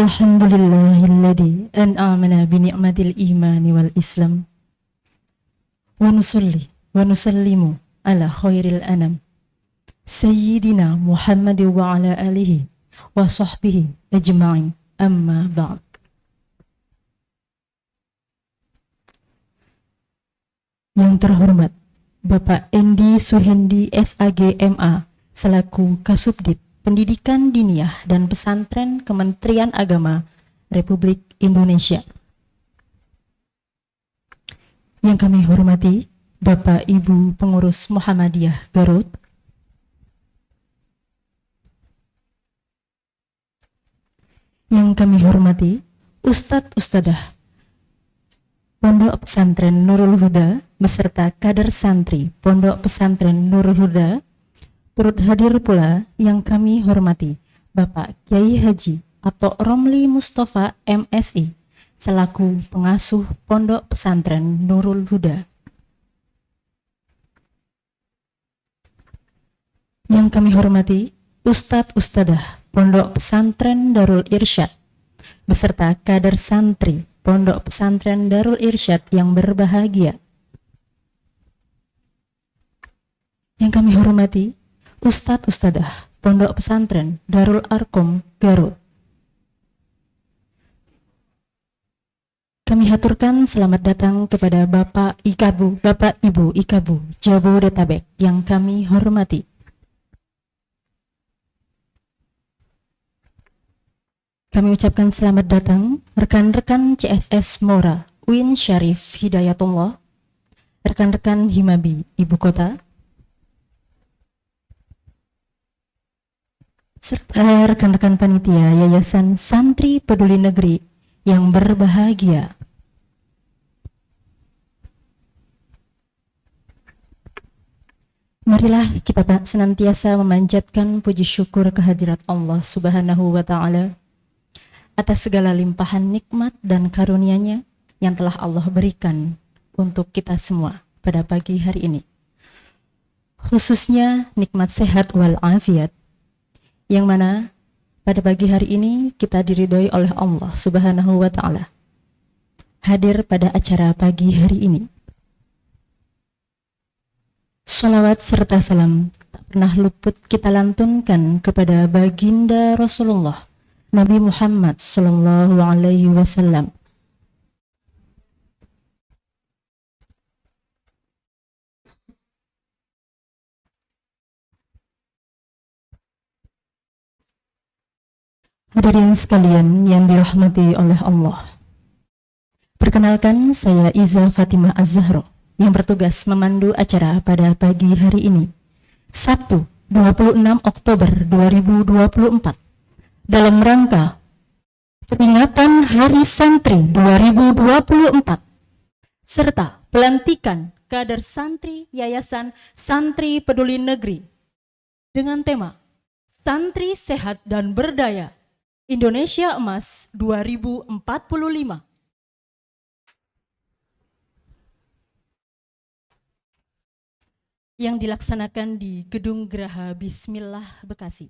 Alhamdulillahilladzi an'amana bi ni'matil imani wal islam wa nusalli wa nusallimu ala khairil anam sayyidina Muhammad wa ala alihi wa sahbihi ajma'in, amma ba'd. Yang terhormat Bapak Endi Suhendi SAG MA selaku Kasubdit Pendidikan Diniyah dan Pesantren Kementerian Agama Republik Indonesia. Yang kami hormati Bapak Ibu Pengurus Muhammadiyah Garut, yang kami hormati Ustadz Ustadzah Pondok Pesantren Nurul Huda beserta kader santri Pondok Pesantren Nurul Huda. Turut hadir pula yang kami hormati Bapak Kiai Haji atau Romli Mustafa MSI selaku pengasuh Pondok Pesantren Nurul Huda. Yang kami hormati Ustadz Ustadzah Pondok Pesantren Darul Irsyad beserta kader santri Pondok Pesantren Darul Irsyad yang berbahagia. Yang kami hormati Ustadz Ustadzah Pondok Pesantren Darul Arkom Garut. Kami haturkan selamat datang kepada Bapak Ibu Ikabu Jabodetabek yang kami hormati. Kami ucapkan selamat datang rekan-rekan CSS Mora Uin Syarif Hidayatullah, rekan-rekan Himabi Ibu Kota, serta rekan-rekan panitia Yayasan Santri Peduli Negeri yang berbahagia. Marilah kita senantiasa memanjatkan puji syukur kehadirat Allah Subhanahu wa Ta'ala atas segala limpahan nikmat dan karunia-Nya yang telah Allah berikan untuk kita semua pada pagi hari ini. Khususnya nikmat sehat wal afiat, yang mana pada pagi hari ini kita diridhoi oleh Allah Subhanahu wa Ta'ala hadir pada acara pagi hari ini. Shalawat serta salam tak pernah luput kita lantunkan kepada baginda Rasulullah Nabi Muhammad Sallallahu Alaihi Wasallam. Hadirin sekalian yang dirahmati oleh Allah. Perkenalkan, saya Iza Fatimah Az-Zahra yang bertugas memandu acara pada pagi hari ini, Sabtu 26 Oktober 2024, dalam rangka peringatan Hari Santri 2024 serta pelantikan kader santri Yayasan Santri Peduli Negeri dengan tema Santri Sehat dan Berdaya Indonesia Emas 2045 yang dilaksanakan di Gedung Geraha Bismillah Bekasi.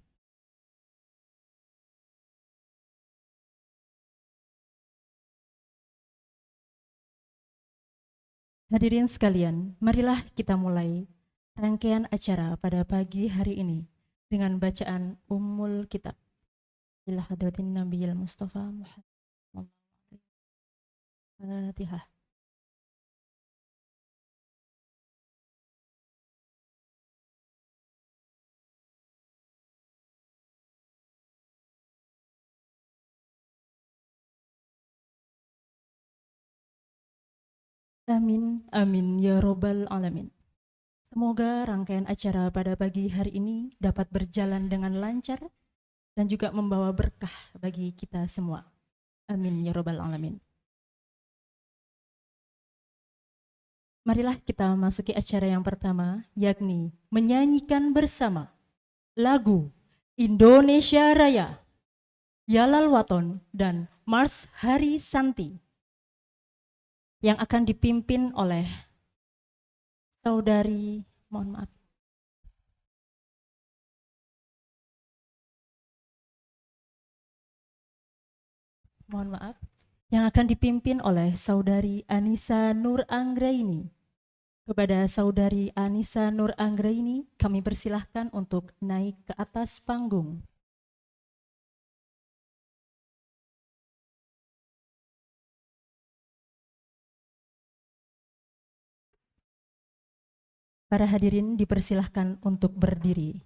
Hadirin sekalian, marilah kita mulai rangkaian acara pada pagi hari ini dengan bacaan Ummul Kitab ila hadratin Nabiyil Mustafa Muhammad. Fatihah. Amin, amin, ya robbal alamin. Semoga rangkaian acara pada pagi hari ini dapat berjalan dengan lancar dan juga membawa berkah bagi kita semua. Amin, ya robbal alamin. Marilah kita masuki acara yang pertama, yakni menyanyikan bersama lagu Indonesia Raya, Yalal Waton, dan Mars Hari Santi, yang akan dipimpin oleh saudari, mohon maaf, mohon maaf, yang akan dipimpin oleh Saudari Anissa Nur Anggraini. Kepada Saudari Anissa Nur Anggraini, kami persilahkan untuk naik ke atas panggung. Para hadirin dipersilahkan untuk berdiri.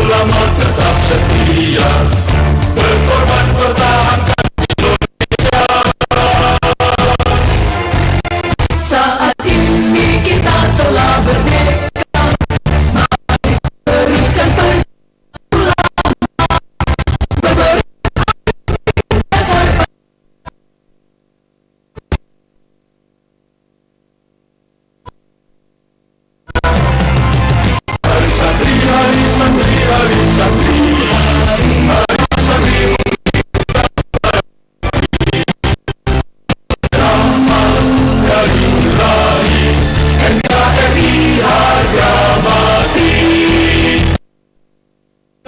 ulama tetap setia, berkorban pertahankan Indonesia. Saat ini kita telah merdeka, mari teruskan perjuangan memberi dasar. Hari santri, hari santri, hari santri, hari santri, dari ilahi NKRI harga mati.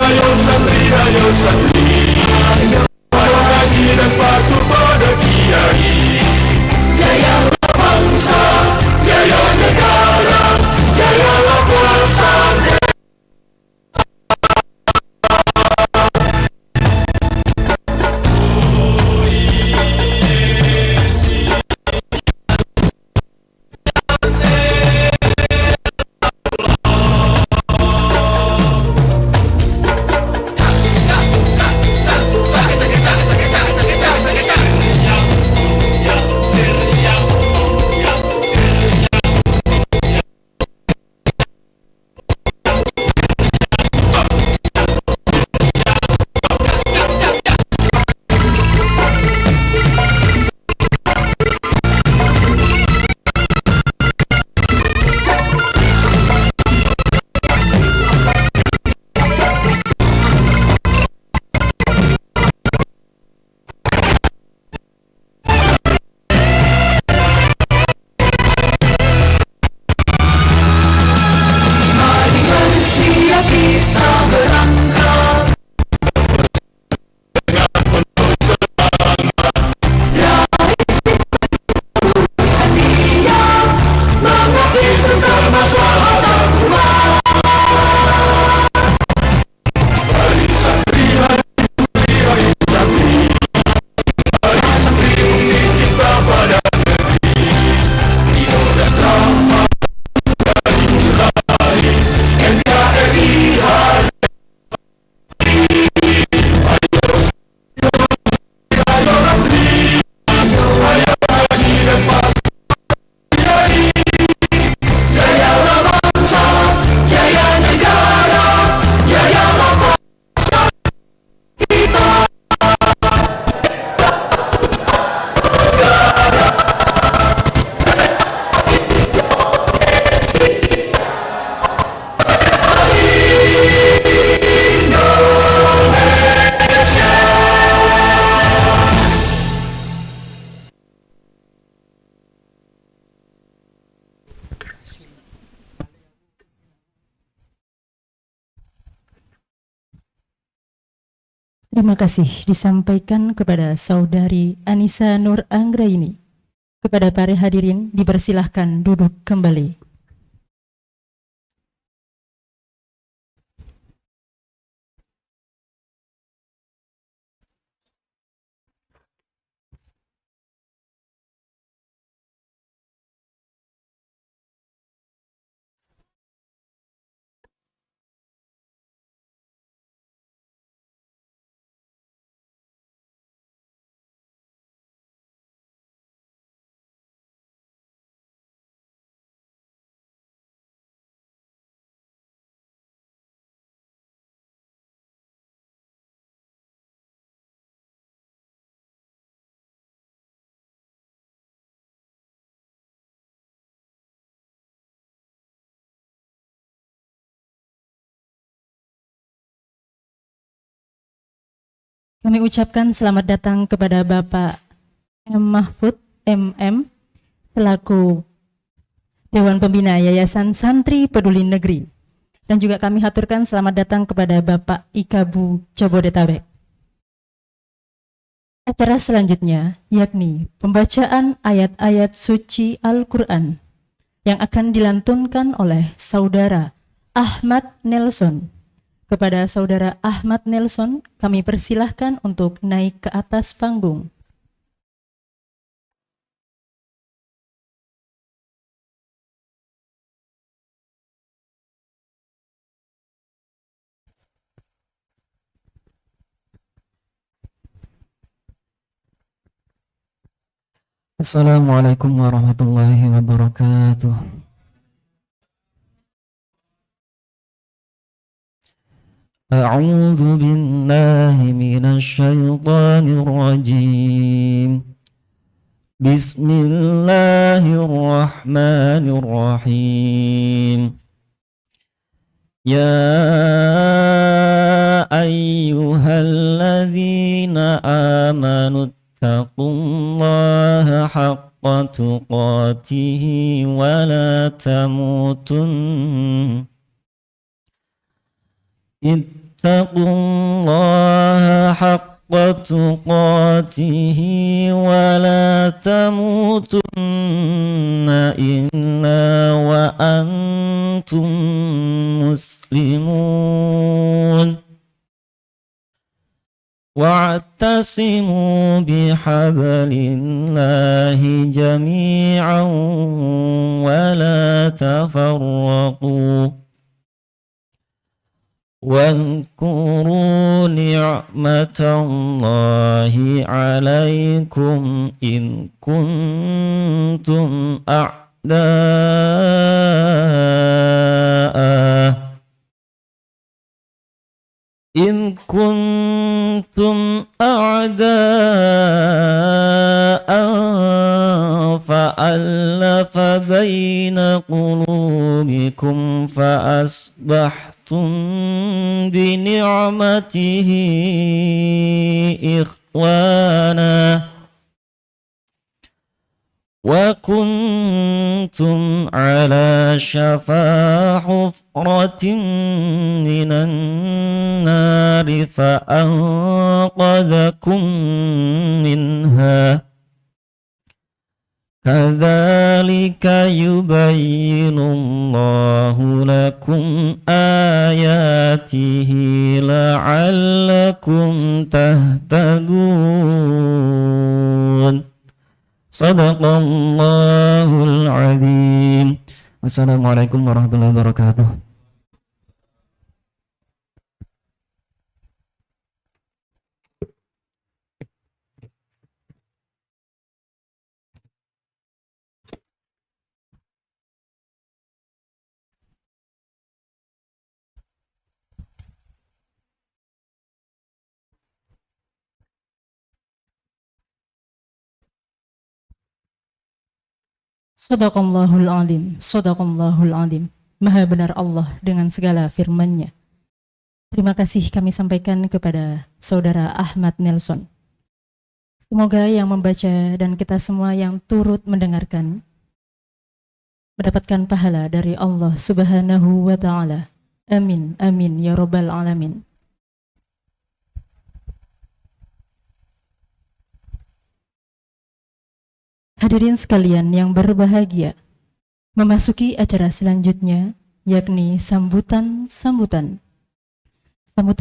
Ayo santri, ayo santri, ayo ngaji dan patuh pada kiai. Jaya bangsa, jaya negara, jaya pesantren. Mari bersiap kita berangkat dengan penuh semangat, raih setia, mengabdi untuk kemaslahatan umat. Hari santri, hari santri, hari santri, hari santri undi cinta pada negeri, ridho dan rahmat dari ilahi NKRI harga. Ayo santri, ayo ngaji dan patuh kiai. Jaya bangsa, jaya negara, jaya bangsa kita. Terima kasih disampaikan kepada Saudari Anissa Nur Anggraini. Kepada para hadirin dipersilahkan duduk kembali. Kami ucapkan selamat datang kepada Bapak M. Mahfud MM selaku Dewan Pembina Yayasan Santri Peduli Negeri. Dan juga kami haturkan selamat datang kepada Bapak Ikabu Jabodetabek. Acara selanjutnya yakni pembacaan ayat-ayat suci Al-Quran yang akan dilantunkan oleh Saudara Ahmad Nelson. Kepada Saudara Ahmad Nelson, kami persilahkan untuk naik ke atas panggung. Assalamualaikum warahmatullahi wabarakatuh. A'udzu billahi minasy syaithanir rajim. Bismillahirrahmanirrahim. Ya ayyuhalladzina amanu taqullaha haqqa tuqatihi wa la tamutunna ittaqullaha haqqa tuqatihi wa la tamutunna illa wa antum muslimun. Wa'tasimu bihablillahi jami'an wa la tafarraqu. Wadhkuru ni'matallahi 'alaikum in kuntum fa'alafa baina qulubikum fa'asbahtum bini'matihi ikhwana wa kuntum ala shafa hufratin minan nari fa'anqadhakum minha. Kadzalika yubayyinullahu lakum ayatihi la'allakum tahtadun. Sadaqallahul azim. Wassalamualaikum warahmatullahi wabarakatuh. Sadaqallahul azim, sadaqallahul azim. Maha benar Allah dengan segala firman-Nya. Terima kasih kami sampaikan kepada Saudara Ahmad Nelson. Semoga yang membaca dan kita semua yang turut mendengarkan mendapatkan pahala dari Allah Subhanahu wa Ta'ala. Amin, amin, ya Rabbal Alamin. Hadirin sekalian yang berbahagia, memasuki acara selanjutnya, yakni sambutan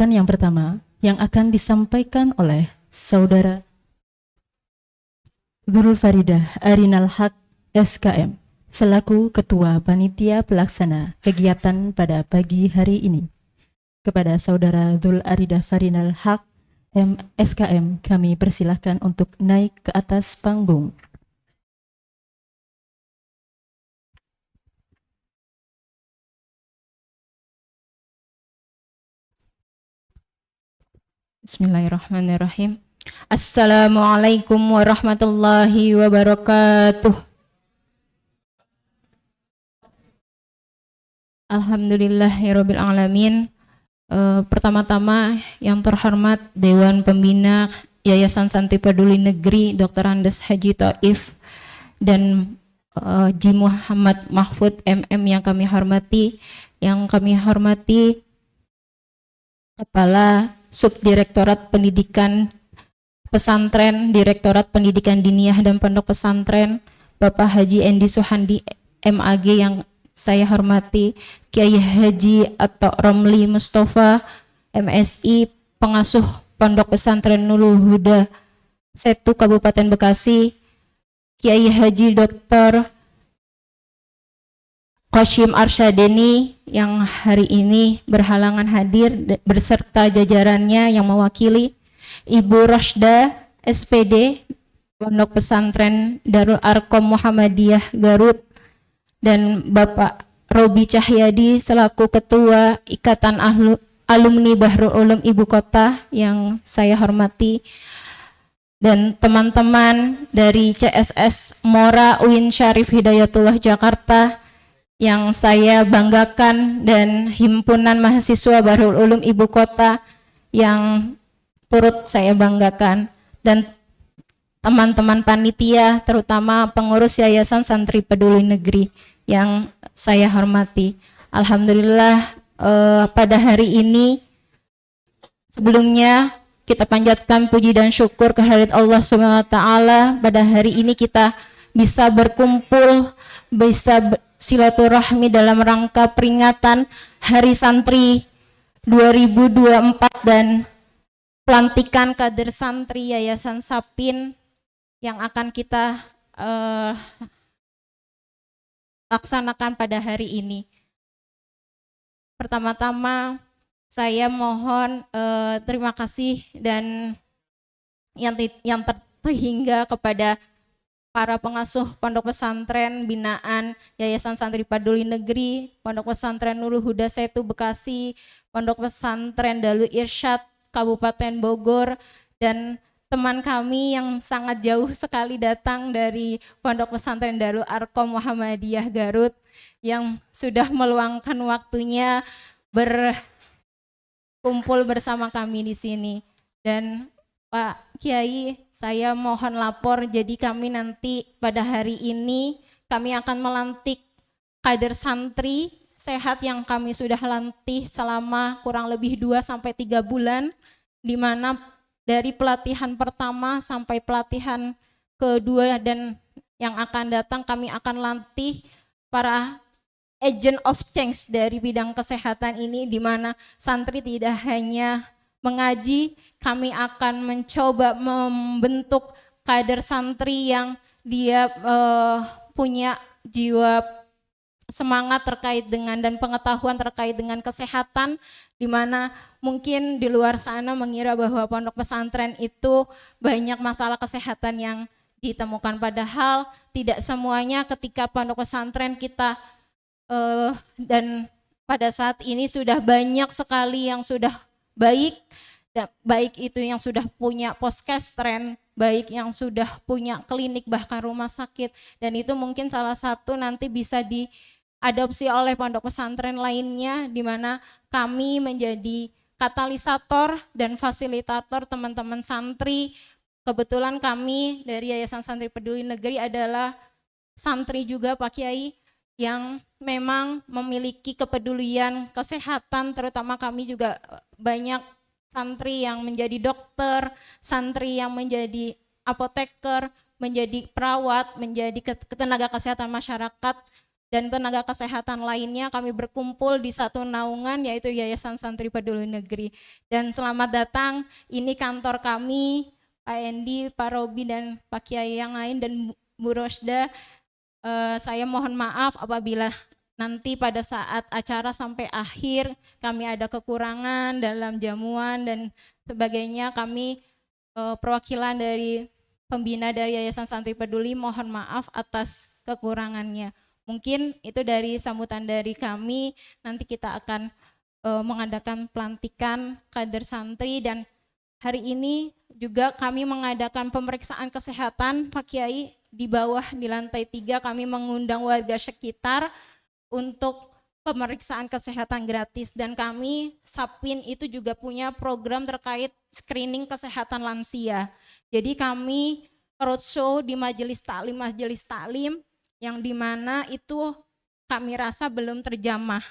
yang pertama yang akan disampaikan oleh Saudara Dzul Faridah Arinal Haq SKM selaku Ketua Panitia Pelaksana kegiatan pada pagi hari ini. Kepada Saudara Dzul Aridah Farinal Haq SKM kami persilahkan untuk naik ke atas panggung. Bismillahirrahmanirrahim. Assalamualaikum warahmatullahi wabarakatuh. Alhamdulillahirabbil alamin. Pertama-tama yang terhormat Dewan Pembina Yayasan Santri Peduli Negeri Dr. Andes Haji Taif dan Ji Muhammad Mahfud MM yang kami hormati, Kepala Subdirektorat Pendidikan Pesantren, Direktorat Pendidikan Diniyah dan Pondok Pesantren, Bapak Haji Endi Suhandi MAG yang saya hormati, Kiai Haji Atok Romli Mustafa MSI, Pengasuh Pondok Pesantren Nurul Huda Setu Kabupaten Bekasi, Kiai Haji Dr. Qasim Arsyadeni yang hari ini berhalangan hadir berserta jajarannya yang mewakili, Ibu Rashda SPD Pondok Pesantren Darul Arkom Muhammadiyah Garut, dan Bapak Robi Cahyadi selaku Ketua Ikatan Alumni Bahrul Ulum Ibu Kota yang saya hormati, dan teman-teman dari CSS Mora UIN Syarif Hidayatullah Jakarta yang saya banggakan, dan Himpunan Mahasiswa Bahrul Ulum Ibu Kota yang turut saya banggakan, dan teman-teman panitia terutama pengurus Yayasan Santri Peduli Negeri yang saya hormati. Alhamdulillah pada hari ini sebelumnya kita panjatkan puji dan syukur kehadirat Allah Subhanahu wa taala. Pada hari ini kita bisa berkumpul, bisa silaturahmi dalam rangka peringatan Hari Santri 2024 dan pelantikan kader santri Yayasan Sapin yang akan kita laksanakan pada hari ini. Pertama-tama saya mohon terima kasih dan yang terhingga kepada para pengasuh Pondok Pesantren binaan Yayasan Santri Peduli Negeri, Pondok Pesantren Nurul Huda Setu Bekasi, Pondok Pesantren Darul Irsyad Kabupaten Bogor, dan teman kami yang sangat jauh sekali datang dari Pondok Pesantren Darul Arkom Muhammadiyah Garut yang sudah meluangkan waktunya berkumpul bersama kami di sini. Dan Pak Kiai, saya mohon lapor, jadi kami nanti pada hari ini kami akan melantik kader santri sehat yang kami sudah latih selama kurang lebih 2-3 bulan, di mana dari pelatihan pertama sampai pelatihan kedua dan yang akan datang kami akan latih para agent of change dari bidang kesehatan ini, di mana santri tidak hanya mengaji, kami akan mencoba membentuk kader santri yang dia punya jiwa semangat terkait dengan dan pengetahuan terkait dengan kesehatan, di mana mungkin di luar sana mengira bahwa pondok pesantren itu banyak masalah kesehatan yang ditemukan, padahal tidak semuanya. Ketika pondok pesantren kita dan pada saat ini sudah banyak sekali yang sudah baik itu yang sudah punya poskestren, baik yang sudah punya klinik bahkan rumah sakit, dan itu mungkin salah satu nanti bisa diadopsi oleh pondok pesantren lainnya, di mana kami menjadi katalisator dan fasilitator teman-teman santri. Kebetulan kami dari Yayasan Santri Peduli Negeri adalah santri juga Pak Kiai yang memang memiliki kepedulian kesehatan, terutama kami juga banyak santri yang menjadi dokter, santri yang menjadi apoteker, menjadi perawat, menjadi tenaga kesehatan masyarakat, dan tenaga kesehatan lainnya. Kami berkumpul di satu naungan, yaitu Yayasan Santri Peduli Negeri. Dan selamat datang, ini kantor kami, Pak Endi, Pak Robi, dan Pak Kiai yang lain, dan Bu Rosda. Saya mohon maaf apabila nanti pada saat acara sampai akhir kami ada kekurangan dalam jamuan dan sebagainya. Kami perwakilan dari pembina dari Yayasan Santri Peduli mohon maaf atas kekurangannya. Mungkin itu dari sambutan dari kami. Nanti kita akan mengadakan pelantikan kader santri, dan hari ini juga kami mengadakan pemeriksaan kesehatan Pak Kiai. Di bawah di lantai 3 kami mengundang warga sekitar untuk pemeriksaan kesehatan gratis, dan kami Sapin itu juga punya program terkait screening kesehatan lansia. Jadi kami roadshow di majelis taklim yang dimana itu kami rasa belum terjamah.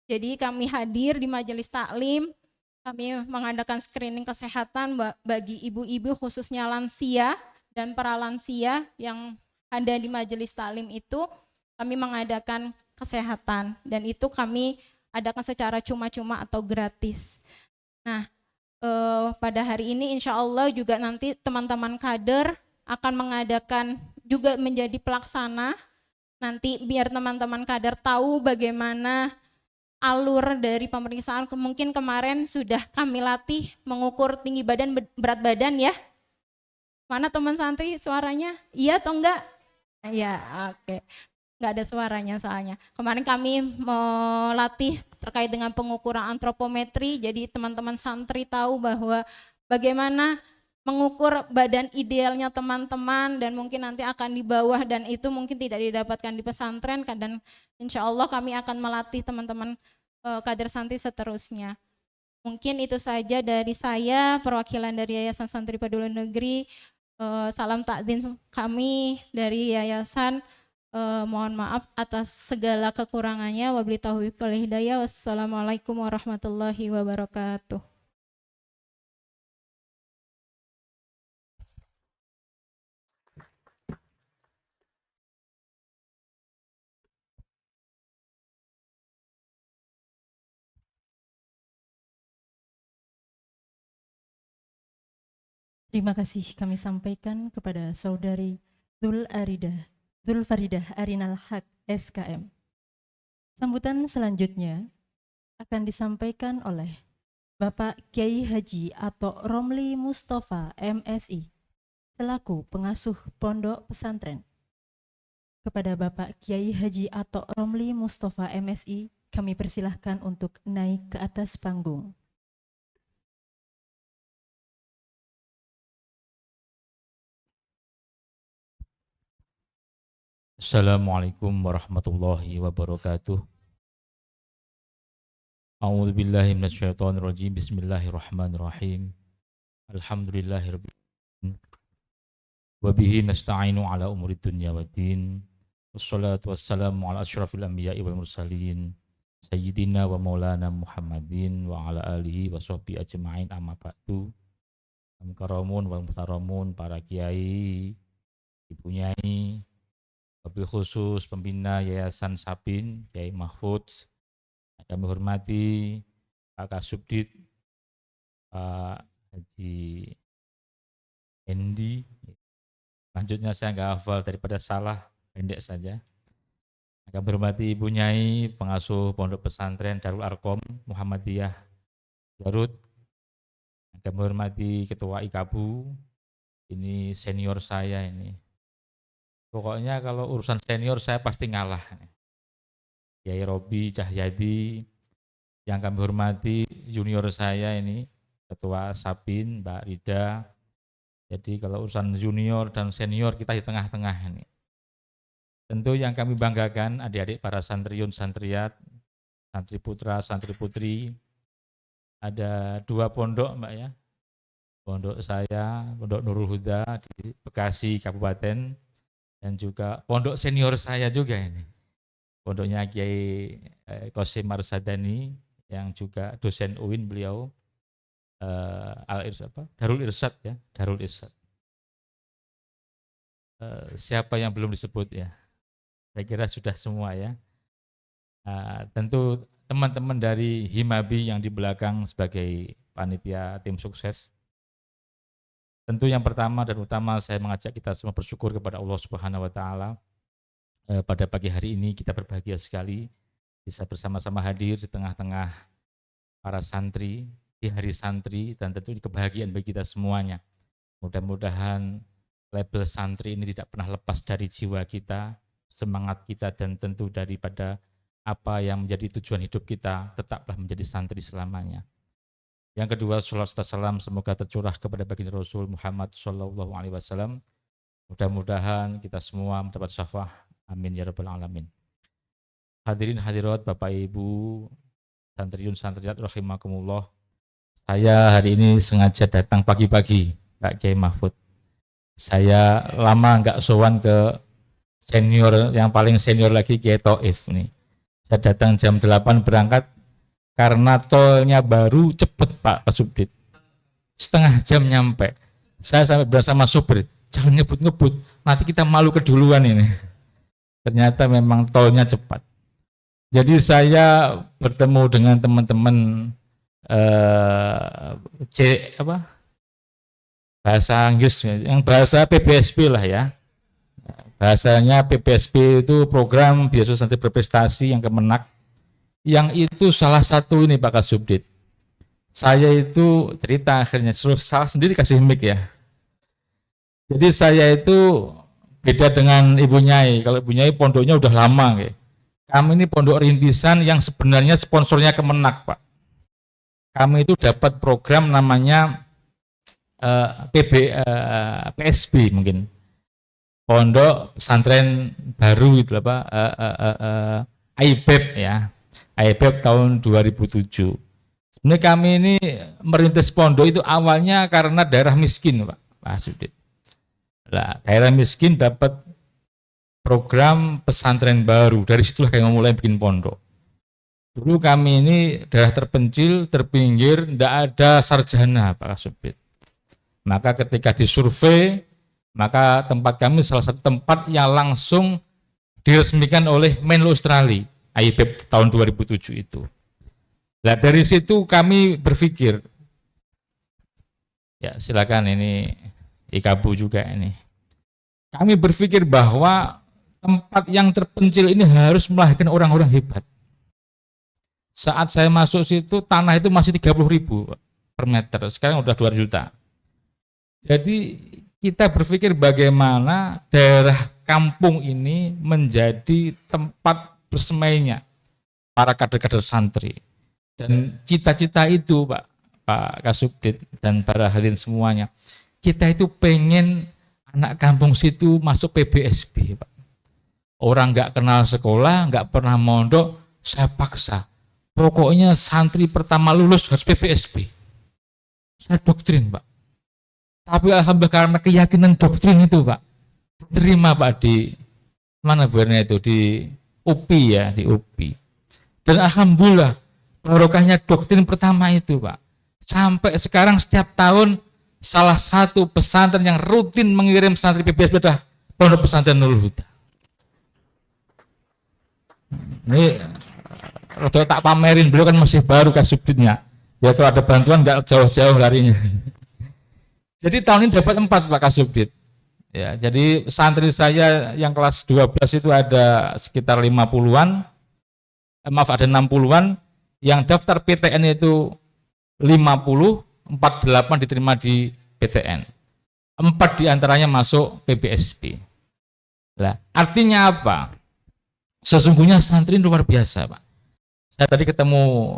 Jadi kami hadir di majelis taklim, kami mengadakan screening kesehatan bagi ibu-ibu khususnya lansia dan para lansia yang ada di majelis taklim itu. Kami mengadakan kesehatan, dan itu kami adakan secara cuma-cuma atau gratis. Nah, pada hari ini insya Allah juga nanti teman-teman kader akan mengadakan juga menjadi pelaksana, nanti biar teman-teman kader tahu bagaimana alur dari pemeriksaan. Mungkin kemarin sudah kami latih mengukur tinggi badan, berat badan ya. Mana teman santri suaranya? Iya atau enggak? Iya, oke. Enggak ada suaranya soalnya. Kemarin kami melatih terkait dengan pengukuran antropometri, jadi teman-teman santri tahu bahwa bagaimana mengukur badan idealnya teman-teman dan mungkin nanti akan di bawah dan itu mungkin tidak didapatkan di pesantren dan insya Allah kami akan melatih teman-teman kader santri seterusnya. Mungkin itu saja dari saya, perwakilan dari Yayasan Santri Peduli Negeri. Salam takdim kami dari Yayasan. Mohon maaf atas segala kekurangannya. Wabillahi taufiq wal hidayah. Wassalamualaikum warahmatullahi wabarakatuh. Terima kasih kami sampaikan kepada Saudari Dul Faridah Arinal Haq SKM. Sambutan selanjutnya akan disampaikan oleh Bapak Kiai Haji atau Romli Mustafa MSI selaku pengasuh Pondok Pesantren. Kepada Bapak Kiai Haji atau Romli Mustafa MSI kami persilahkan untuk naik ke atas panggung. Assalamualaikum warahmatullahi wabarakatuh. A'udzu billahi minasyaitonir rajim. Bismillahirrahmanirrahim. Alhamdulillahirabbil alamin. Wa bihi nasta'inu ala umuri dunya waddin. Wassalatu wassalamu ala asyrafil anbiya'i wal mursalin. Sayyidina wa maulana Muhammadin wa ala alihi wa sahbihi ajma'in, amma ba'du. Karamun wal muhtaramun, para kiai, ibu nyai, wabil khusus pembina Yayasan Sabin, Kiai Mahfud, kami hormati Pak Kasubdit, Pak Haji Endi. Lanjutnya saya nggak hafal, daripada salah, pendek saja. Kami hormati Ibu Nyai, pengasuh Pondok Pesantren Darul Arkom Muhammadiyah Garut. Kami hormati Ketua IKABU, ini senior saya ini. Pokoknya kalau urusan senior saya pasti ngalah. Kiai Robi Cahyadi, yang kami hormati junior saya ini, Ketua Sabin, Mbak Rida. Jadi kalau urusan junior dan senior kita di tengah-tengah ini. Tentu yang kami banggakan adik-adik para santriun, santriat, santri putra, santri putri. Ada 2 pondok Mbak ya. Pondok saya, Pondok Nurul Huda di Bekasi Kabupaten. Dan juga pondok senior saya juga ini, pondoknya Kiai Qasim Arsadani yang juga dosen UIN beliau, Darul Irsyad ya, Darul Irsyad. Siapa yang belum disebut ya? Saya kira sudah semua ya. Tentu teman-teman dari Himabi yang di belakang sebagai panitia tim sukses. Tentu yang pertama dan utama saya mengajak kita semua bersyukur kepada Allah Subhanahu wa taala. Pada pagi hari ini kita berbahagia sekali bisa bersama-sama hadir di tengah-tengah para santri, di hari santri, dan tentu kebahagiaan bagi kita semuanya. Mudah-mudahan label santri ini tidak pernah lepas dari jiwa kita, semangat kita, dan tentu daripada apa yang menjadi tujuan hidup kita, tetaplah menjadi santri selamanya. Yang kedua, sholawat serta salam semoga tercurah kepada baginda Rasul Muhammad SAW. Mudah-mudahan kita semua mendapat syafaat. Amin ya rabbal alamin. Hadirin hadirat Bapak Ibu, santriun santriat rahimakumullah. Saya hari ini sengaja datang pagi-pagi, Pak Kiai Mahfud. Saya lama enggak sowan ke senior, yang paling senior lagi Kiai Taif nih. Saya datang jam 8 berangkat. Karena tolnya baru cepet Pak Kasubdit, setengah jam nyampe. Saya sampai bersama supir, jangan ngebut-ngebut, nanti kita malu keduluan ini. Ternyata memang tolnya cepat. Jadi saya bertemu dengan teman-teman bahasa Inggris, yang bahasa PBSP lah ya. Bahasanya PBSP itu program Beasiswa Santri Berprestasi yang Kemenak. Yang itu salah satu ini Pak Kasubdit. Saya itu cerita akhirnya salah sendiri kasih mic ya. Jadi saya itu beda dengan Ibu Nyai. Kalau Ibu Nyai pondoknya udah lama, kayak. Kami ini pondok rintisan yang sebenarnya sponsornya Kemenak, Pak. Kami itu dapat program namanya PSB mungkin, Pondok Pesantren Baru itu apa, AIBEB ya, AIBEB tahun 2007. Sebenarnya kami ini merintis pondok itu awalnya karena daerah miskin, Pak Sudit. Nah, daerah miskin dapat program pesantren baru, dari situlah kami mulai bikin pondok. Dulu kami ini daerah terpencil, terpinggir, tidak ada sarjana, Pak Sudit. Maka ketika disurvei, maka tempat kami salah satu tempat yang langsung diresmikan oleh Menlo Australia, AIBEB tahun 2007 itu. Nah dari situ kami berpikir, ya silakan ini Ikabu juga ini. Kami berpikir bahwa tempat yang terpencil ini harus melahirkan orang-orang hebat. Saat saya masuk situ, tanah itu masih 30.000 per meter, sekarang udah 2 juta. Jadi kita berpikir bagaimana daerah kampung ini menjadi tempat bersemainya para kader-kader santri. Dan cita-cita itu Pak Kasubdit dan para hadirin semuanya, kita itu pengen anak kampung situ masuk PBSB, Pak. Orang nggak kenal sekolah, nggak pernah mondok, saya paksa. Pokoknya santri pertama lulus harus PBSB. Saya doktrin, Pak. Tapi alhamdulillah karena keyakinan doktrin itu, Pak, terima, Pak, di mana benernya itu, di UPI ya, di UPI. Dan alhamdulillah barokahnya doktrin pertama itu, Pak. Sampai sekarang setiap tahun salah satu pesantren yang rutin mengirim santri PBSB adalah Pondok Pesantren Nurul Huda. Ini kalau tak pamerin, beliau kan masih baru Kasubditnya. Ya kalau ada bantuan nggak jauh-jauh larinya. Jadi tahun ini dapat 4, Pak Kasubdit. Ya, jadi santri saya yang kelas 12 itu ada sekitar 50-an, ada 60-an, yang daftar PTN itu 50, 48 diterima di PTN. 4 diantaranya masuk PBSB. Nah, artinya apa? Sesungguhnya santri luar biasa, Pak. Saya tadi ketemu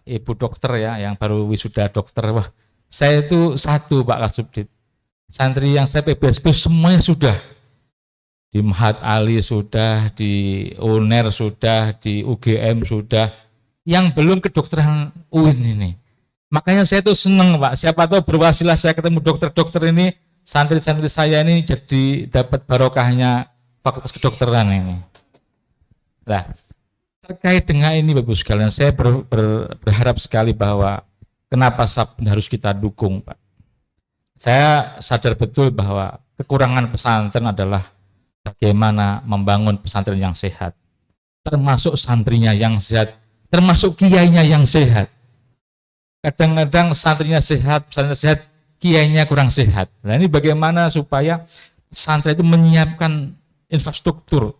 ibu dokter ya, yang baru wisuda dokter. Wah, saya itu satu, Pak Kasubdit. Santri yang saya PBSB semuanya sudah. Di Mahat Ali sudah, di UNER sudah, di UGM sudah. Yang belum kedokteran UIN ini. Makanya saya tuh seneng, Pak. Siapa tahu berwasilah saya ketemu dokter-dokter ini, santri-santri saya ini jadi dapat barokahnya Fakultas Kedokteran ini. Nah, terkait dengan ini Bapak sekalian, saya berharap sekali bahwa kenapa Sabin harus kita dukung, Pak. Saya sadar betul bahwa kekurangan pesantren adalah bagaimana membangun pesantren yang sehat, termasuk santrinya yang sehat, termasuk kiainya yang sehat. Kadang-kadang santrinya sehat, pesantren sehat, kiainya kurang sehat. Nah ini bagaimana supaya pesantren itu menyiapkan infrastruktur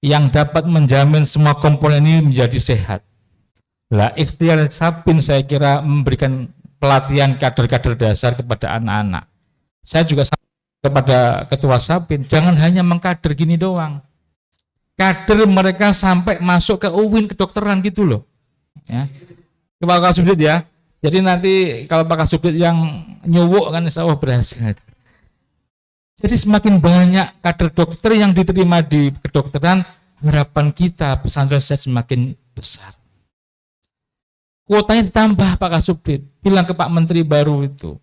yang dapat menjamin semua komponen ini menjadi sehat. Nah, ikhtiar Sabin saya kira memberikan pelatihan kader-kader dasar kepada anak-anak. Saya juga kepada Ketua Sabin, jangan hanya mengkader gini doang. Kader mereka sampai masuk ke UIN kedokteran gitu loh. Ya. Pak Kasubdit ya. Jadi nanti kalau Pak Kasubdit yang nyuwuk kan insya Allah berhasil. Jadi semakin banyak kader dokter yang diterima di kedokteran, harapan kita pesantren saya semakin besar. Kuotanya ditambah Pak Kasubdit, bilang ke Pak Menteri baru itu.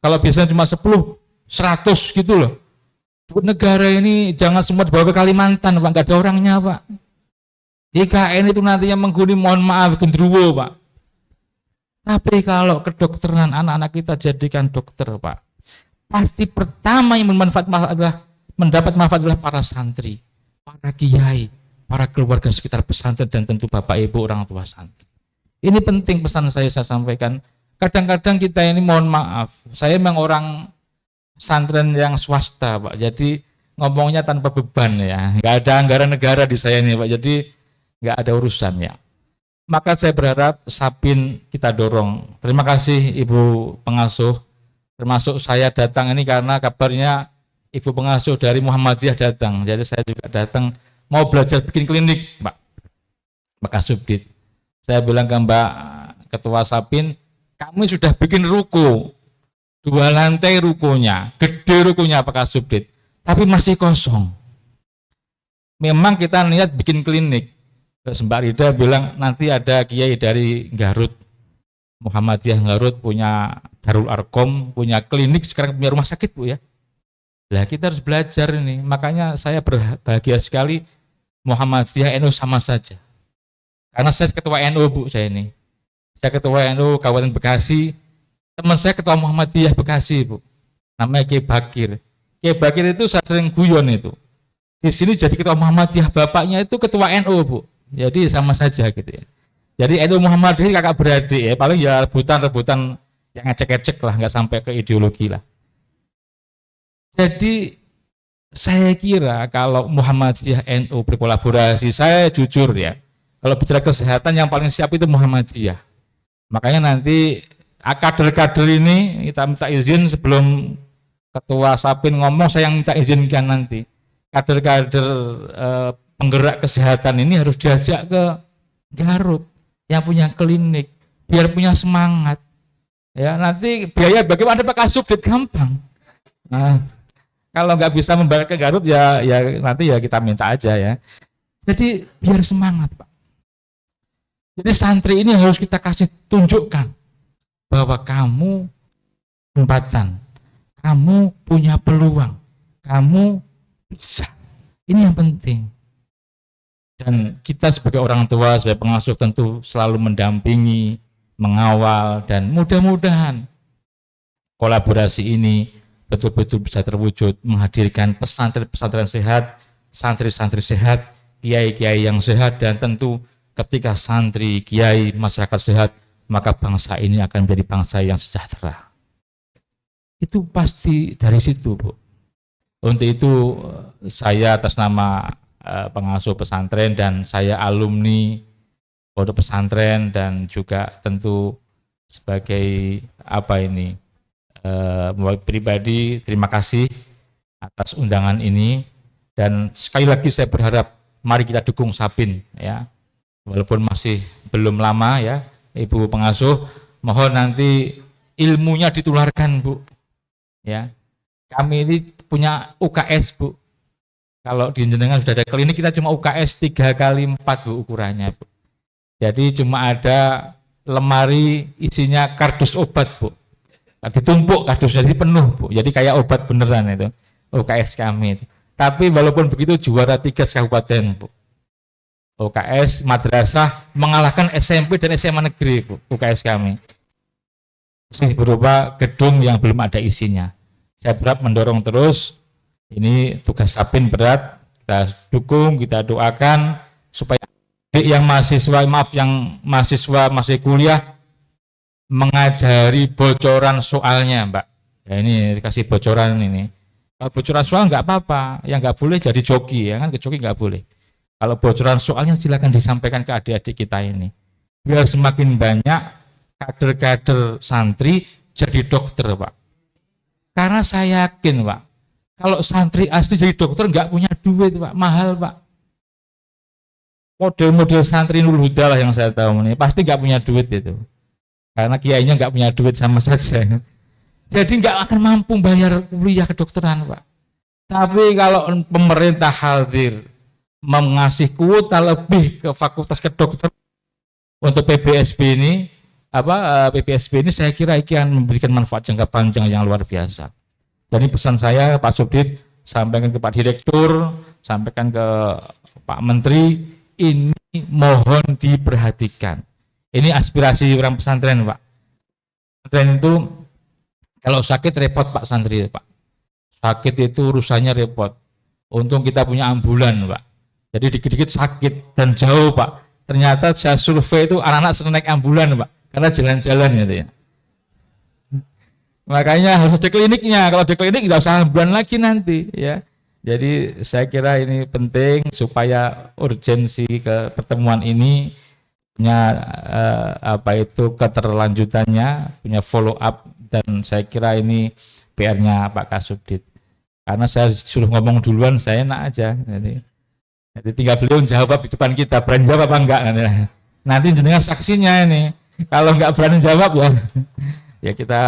Kalau biasanya cuma 10, 100 gitu loh. Negara ini jangan semua dibawa ke Kalimantan, Pak, nggak ada orangnya, Pak. IKN itu nantinya menghuni, mohon maaf, gendruwo, Pak. Tapi kalau kedokteran anak-anak kita jadikan dokter, Pak, pasti pertama yang mendapat manfaat adalah para santri, para kiai, para keluarga sekitar pesantren, dan tentu Bapak Ibu orang tua santri. Ini penting pesan saya sampaikan. Kadang-kadang kita ini mohon maaf, saya memang orang pesantren yang swasta, Pak. Jadi ngomongnya tanpa beban ya. Nggak ada anggaran negara di saya ini, Pak. Jadi nggak ada urusan ya. Maka saya berharap Sabin kita dorong. Terima kasih Ibu Pengasuh Termasuk saya datang ini karena kabarnya ibu pengasuh dari Muhammadiyah datang. Jadi saya juga datang mau belajar bikin klinik, Pak Kasubdit. Saya bilang ke Mbak Ketua Sapin, kami sudah bikin ruko, 2 lantai rukonya, gede rukonya Pak Kasubdit, tapi masih kosong. Memang kita niat bikin klinik. Terus Mbak Rida bilang nanti ada kiai dari Garut, Muhammadiyah Garut punya Darul Arkom, punya klinik, sekarang punya rumah sakit Bu ya. Nah kita harus belajar ini, makanya saya berbahagia sekali Muhammadiyah NU sama saja. Karena saya ketua NU Bu saya ini. Saya ketua NU Kabupaten Bekasi, teman saya ketua Muhammadiyah Bekasi Bu. Namanya Kiai Bakir. Kiai Bakir itu saya sering guyon itu. Di sini jadi ketua Muhammadiyah, bapaknya itu ketua NU Bu. Jadi sama saja gitu ya. Jadi NU Muhammadiyah kakak beradik ya, paling ya rebutan-rebutan yang ngecek-ngecek lah, nggak sampai ke ideologi lah. Jadi saya kira kalau Muhammadiyah NU berkolaborasi, saya jujur ya, kalau bicara kesehatan yang paling siap itu Muhammadiyah. Makanya nanti kader-kader ini kita minta izin sebelum Ketua Sapin ngomong, saya yang minta izinkan nanti. Kader-kader penggerak kesehatan ini harus diajak ke Garut yang punya klinik, biar punya semangat. Ya nanti biaya bagaimana Pak Kasubdit gampang. Nah, kalau nggak bisa membayar ke Garut ya nanti ya kita minta aja ya. Jadi biar semangat Pak. Jadi santri ini harus kita kasih tunjukkan bahwa kamu kesempatan, kamu punya peluang, kamu bisa. Ini yang penting. Dan kita sebagai orang tua, sebagai pengasuh tentu selalu mendampingi, mengawal, dan mudah-mudahan kolaborasi ini betul-betul bisa terwujud, menghadirkan pesantren-pesantren sehat, santri-santri sehat, kiai-kiai yang sehat, dan tentu ketika santri, kiai, masyarakat sehat, maka bangsa ini akan menjadi bangsa yang sejahtera. Itu pasti dari situ Bu. Untuk itu saya atas nama pengasuh pesantren dan saya alumni pondok pesantren dan juga tentu sebagai pribadi terima kasih atas undangan ini, dan sekali lagi saya berharap mari kita dukung Sapin ya, walaupun masih belum lama ya Ibu pengasuh, mohon nanti ilmunya ditularkan Bu ya. Kami ini punya UKS Bu. Kalau di jenengan sudah ada klinik, kita cuma UKS 3x4 Bu ukurannya Bu. Jadi cuma ada lemari isinya kardus obat Bu. Ditumpuk kardusnya jadi penuh Bu. Jadi kayak obat beneran itu UKS kami itu. Tapi walaupun begitu juara 3 kabupaten Bu. UKS madrasah mengalahkan SMP dan SMA negeri Bu, UKS kami. Masih berupa gedung yang belum ada isinya. Saya berharap mendorong terus. Ini tugas Sapin berat, kita dukung, kita doakan supaya yang mahasiswa masih kuliah mengajari bocoran soalnya Mbak. Ya ini dikasih bocoran ini. Kalau bocoran soal nggak apa-apa, yang nggak boleh jadi joki ya kan, joki nggak boleh. Kalau bocoran soalnya silakan disampaikan ke adik-adik kita ini. Biar semakin banyak kader-kader santri jadi dokter Pak. Karena saya yakin Pak, kalau santri asli jadi dokter nggak punya duit Pak, mahal Pak. Model-model santri Nurul Huda lah yang saya tahu ini pasti nggak punya duit itu, karena kiainya nggak punya duit sama saja. Jadi nggak akan mampu bayar kuliah kedokteran Pak. Tapi kalau pemerintah hadir mengasih kuota lebih ke fakultas kedokteran untuk PPSB ini, PPSB ini saya kira akan memberikan manfaat jangka panjang yang luar biasa. Jadi pesan saya Pak Subdit, sampaikan ke Pak Direktur, sampaikan ke Pak Menteri, ini mohon diperhatikan. Ini aspirasi orang pesantren Pak. Pesantren itu kalau sakit repot Pak santri Pak. Sakit itu urusannya repot. Untung kita punya ambulan Pak. Jadi dikit-dikit sakit dan jauh Pak. Ternyata saya survei itu anak-anak sering naik ambulan Pak, karena jalan-jalan gitu ya. Makanya harus ada kliniknya. Kalau di klinik nggak usah ambulan lagi nanti ya. Jadi saya kira ini penting supaya urgensi ke pertemuan ini punya keterlanjutannya, punya follow up dan saya kira ini PR-nya Pak Kasubdit. Karena saya suruh ngomong duluan, saya enak aja. Jadi tinggal beliau jawab di depan kita, berani jawab apa enggak. Nanti jenengan saksinya ini. Kalau enggak berani jawab ya, ya kita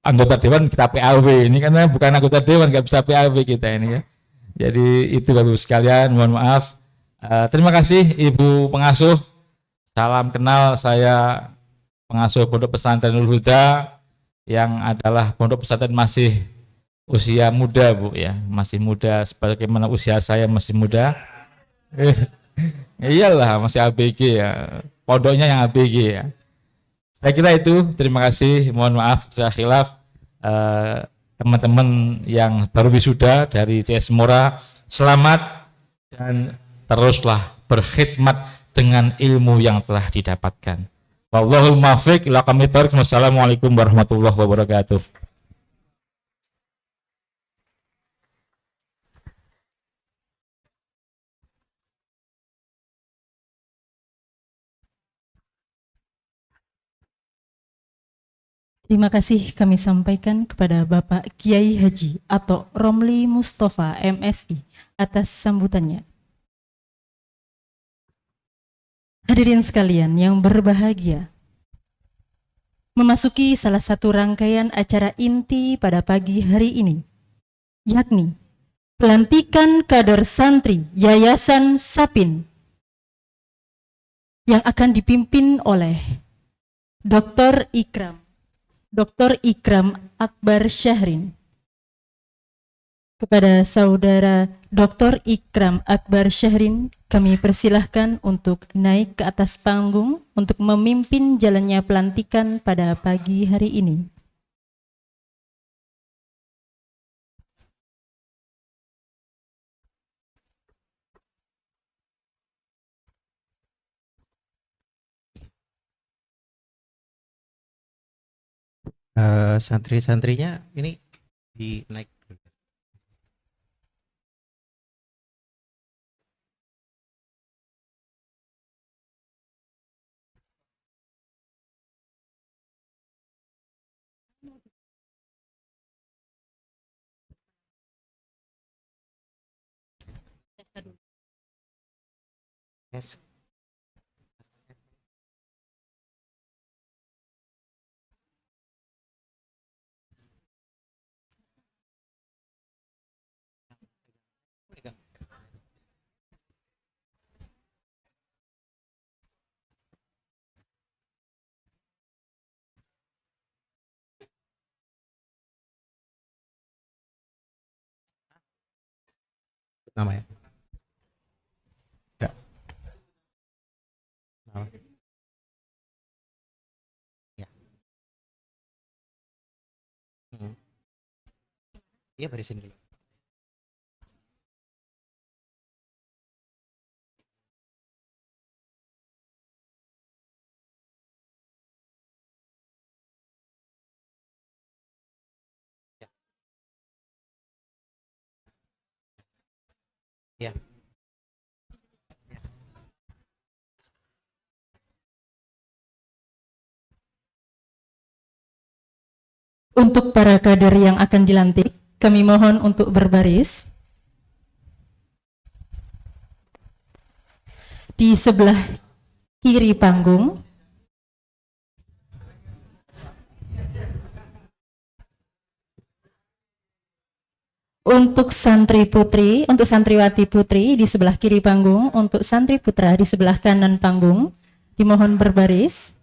anggota dewan kita PAW. Ini karena bukan anggota dewan, nggak bisa PAW kita ini ya. Jadi itu Bapak Ibu sekalian, mohon maaf. Terima kasih Ibu Pengasuh. Salam kenal, saya pengasuh Pondok Pesantren Nurul Huda yang adalah pondok pesantren masih usia muda Bu ya, masih muda sebagaimana usia saya masih muda. Iyalah masih ABG ya, pondoknya yang ABG ya. Saya kira itu, terima kasih, mohon maaf saya khilaf. Teman-teman yang baru wisuda dari CS Mora, selamat dan teruslah berkhidmat dengan ilmu yang telah didapatkan. Wallahul muwaffiq ila aqwamit thoriq. Wassalamualaikum warahmatullahi wabarakatuh. Terima kasih kami sampaikan kepada Bapak Kiai Haji atau Romli Mustafa MSI atas sambutannya. Hadirin sekalian yang berbahagia, memasuki salah satu rangkaian acara inti pada pagi hari ini, yakni pelantikan kader santri Yayasan Sapin yang akan dipimpin oleh Dr. Ikram Akbar Syahrin. Kepada saudara Dr. Ikram Akbar Syahrin, kami persilahkan untuk naik ke atas panggung untuk memimpin jalannya pelantikan pada pagi hari ini. Santri-santrinya ini dinaik. Yes. Namanya? Enggak. Nama. Ya. Iya, barisin dulu. Ya. Ya. Untuk para kader yang akan dilantik, kami mohon untuk berbaris. Di sebelah kiri panggung. Untuk santri putri, untuk santriwati putri di sebelah kiri panggung, untuk santri putra di sebelah kanan panggung, dimohon berbaris.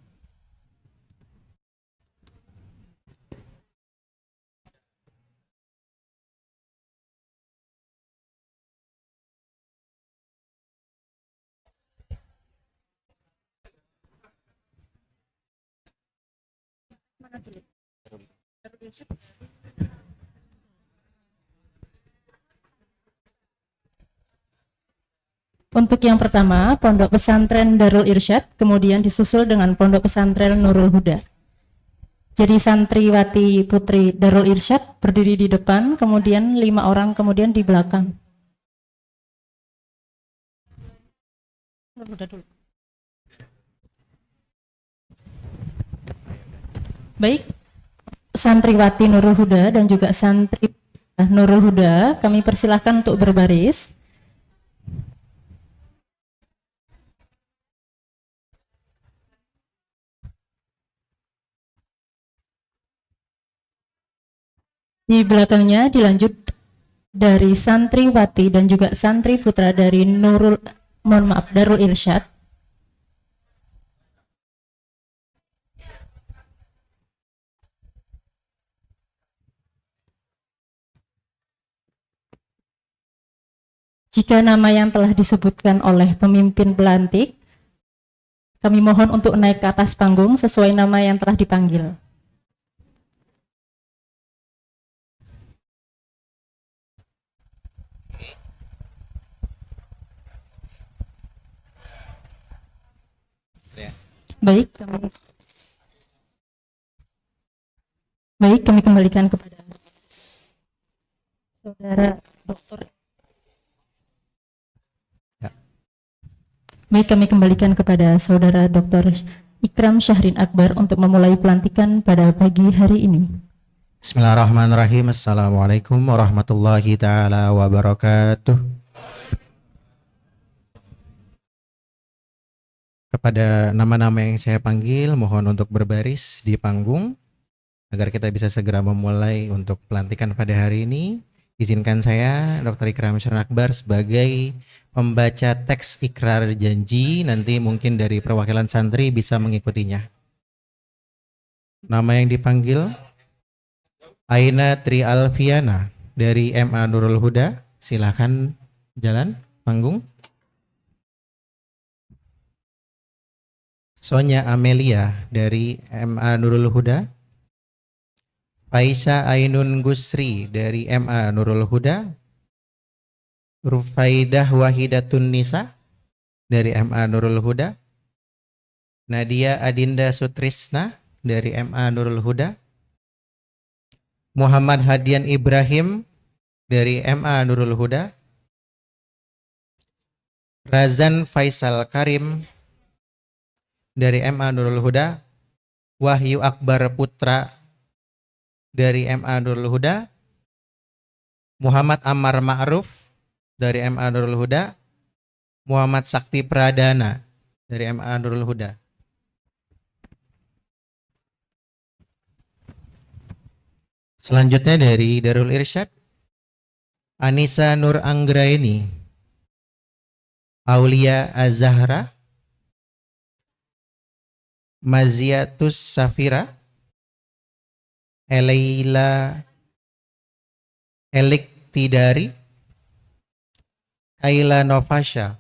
Untuk yang pertama, Pondok Pesantren Darul Irsyad, kemudian disusul dengan Pondok Pesantren Nurul Huda. Jadi santriwati putri Darul Irsyad berdiri di depan, kemudian 5 orang kemudian di belakang. Baik, santriwati Nurul Huda dan juga santri Nurul Huda, kami persilahkan untuk berbaris. Di belakangnya dilanjut dari santriwati dan juga santri putra dari Darul Irsyad. Jika nama yang telah disebutkan oleh pemimpin pelantik, kami mohon untuk naik ke atas panggung sesuai nama yang telah dipanggil. Ya. Baik, kami kembalikan kepada Saudara Dr. Ya. Baik, kami kembalikan kepada Saudara Dr. Ikram Syahrin Akbar untuk memulai pelantikan pada pagi hari ini. Bismillahirrahmanirrahim. Assalamualaikum warahmatullahi taala wabarakatuh. Kepada nama-nama yang saya panggil, mohon untuk berbaris di panggung agar kita bisa segera memulai untuk pelantikan pada hari ini. Izinkan saya, Dr. Ikram Syahrin Akbar, sebagai pembaca teks ikrar janji. Nanti mungkin dari perwakilan santri bisa mengikutinya. Nama yang dipanggil Aina Tri Alfiana dari MA Nurul Huda. Silakan jalan panggung. Sonya Amelia dari MA Nurul Huda. Faisa Ainun Gusri dari MA Nurul Huda. Rufaidah Wahidatun Nisa dari MA Nurul Huda. Nadia Adinda Sutrisna dari MA Nurul Huda. Muhammad Hadian Ibrahim dari MA Nurul Huda. Razan Faisal Karim dari MA Nurul Huda. Wahyu Akbar Putra dari MA Nurul Huda. Muhammad Ammar Ma'ruf dari MA Nurul Huda. Muhammad Sakti Pradana dari MA Nurul Huda. Selanjutnya dari Darul Irsyad, Anissa Nur Anggraini, Aulia Azahra, Maziatus Safira, Elaila Elik Tidari, Kaila Novasya,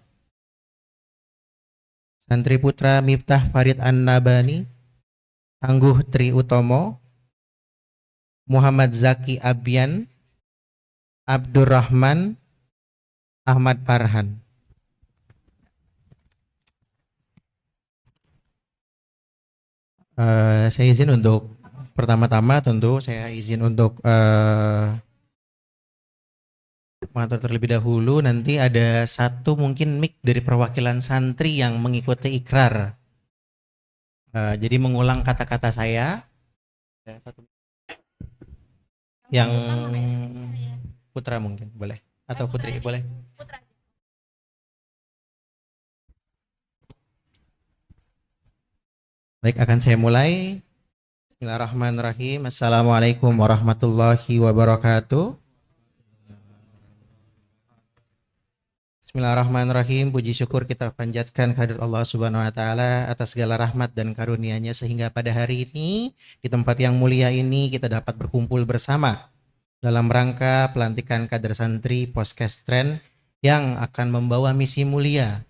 Santri Putra Miftah Farid An-Nabani, Tangguh Tri Utomo, Muhammad Zaki Abian, Abdurrahman, Ahmad Farhan. Saya izin untuk pertama-tama tentu saya izin untuk mengatur terlebih dahulu. Nanti ada satu mungkin mic dari perwakilan santri yang mengikuti ikrar. Jadi mengulang kata-kata saya. Yang putra mungkin boleh atau putri boleh. Baik, akan saya mulai. Bismillahirrahmanirrahim. Assalamualaikum warahmatullahi wabarakatuh. Bismillahirrahmanirrahim. Puji syukur kita panjatkan kehadirat Allah Subhanahu wa taala atas segala rahmat dan karunia-Nya sehingga pada hari ini di tempat yang mulia ini kita dapat berkumpul bersama dalam rangka pelantikan kader santri Poskestren yang akan membawa misi mulia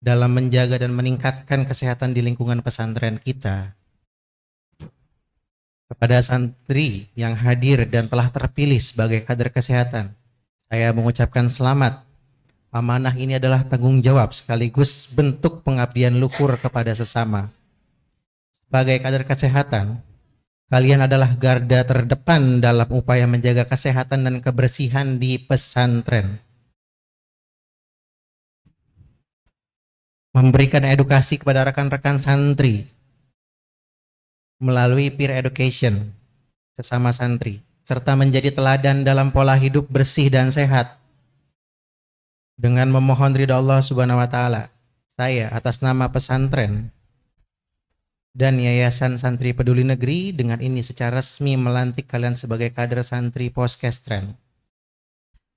dalam menjaga dan meningkatkan kesehatan di lingkungan pesantren kita. Kepada santri yang hadir dan telah terpilih sebagai kader kesehatan, saya mengucapkan selamat. Amanah ini adalah tanggung jawab sekaligus bentuk pengabdian luhur kepada sesama. Sebagai kader kesehatan, kalian adalah garda terdepan dalam upaya menjaga kesehatan dan kebersihan di pesantren. Memberikan edukasi kepada rekan-rekan santri, melalui peer education sesama santri, serta menjadi teladan dalam pola hidup bersih dan sehat. Dengan memohon ridha Allah Subhanahu wa taala, saya atas nama pesantren dan Yayasan Santri Peduli Negeri dengan ini secara resmi melantik kalian sebagai kader santri Poskestren.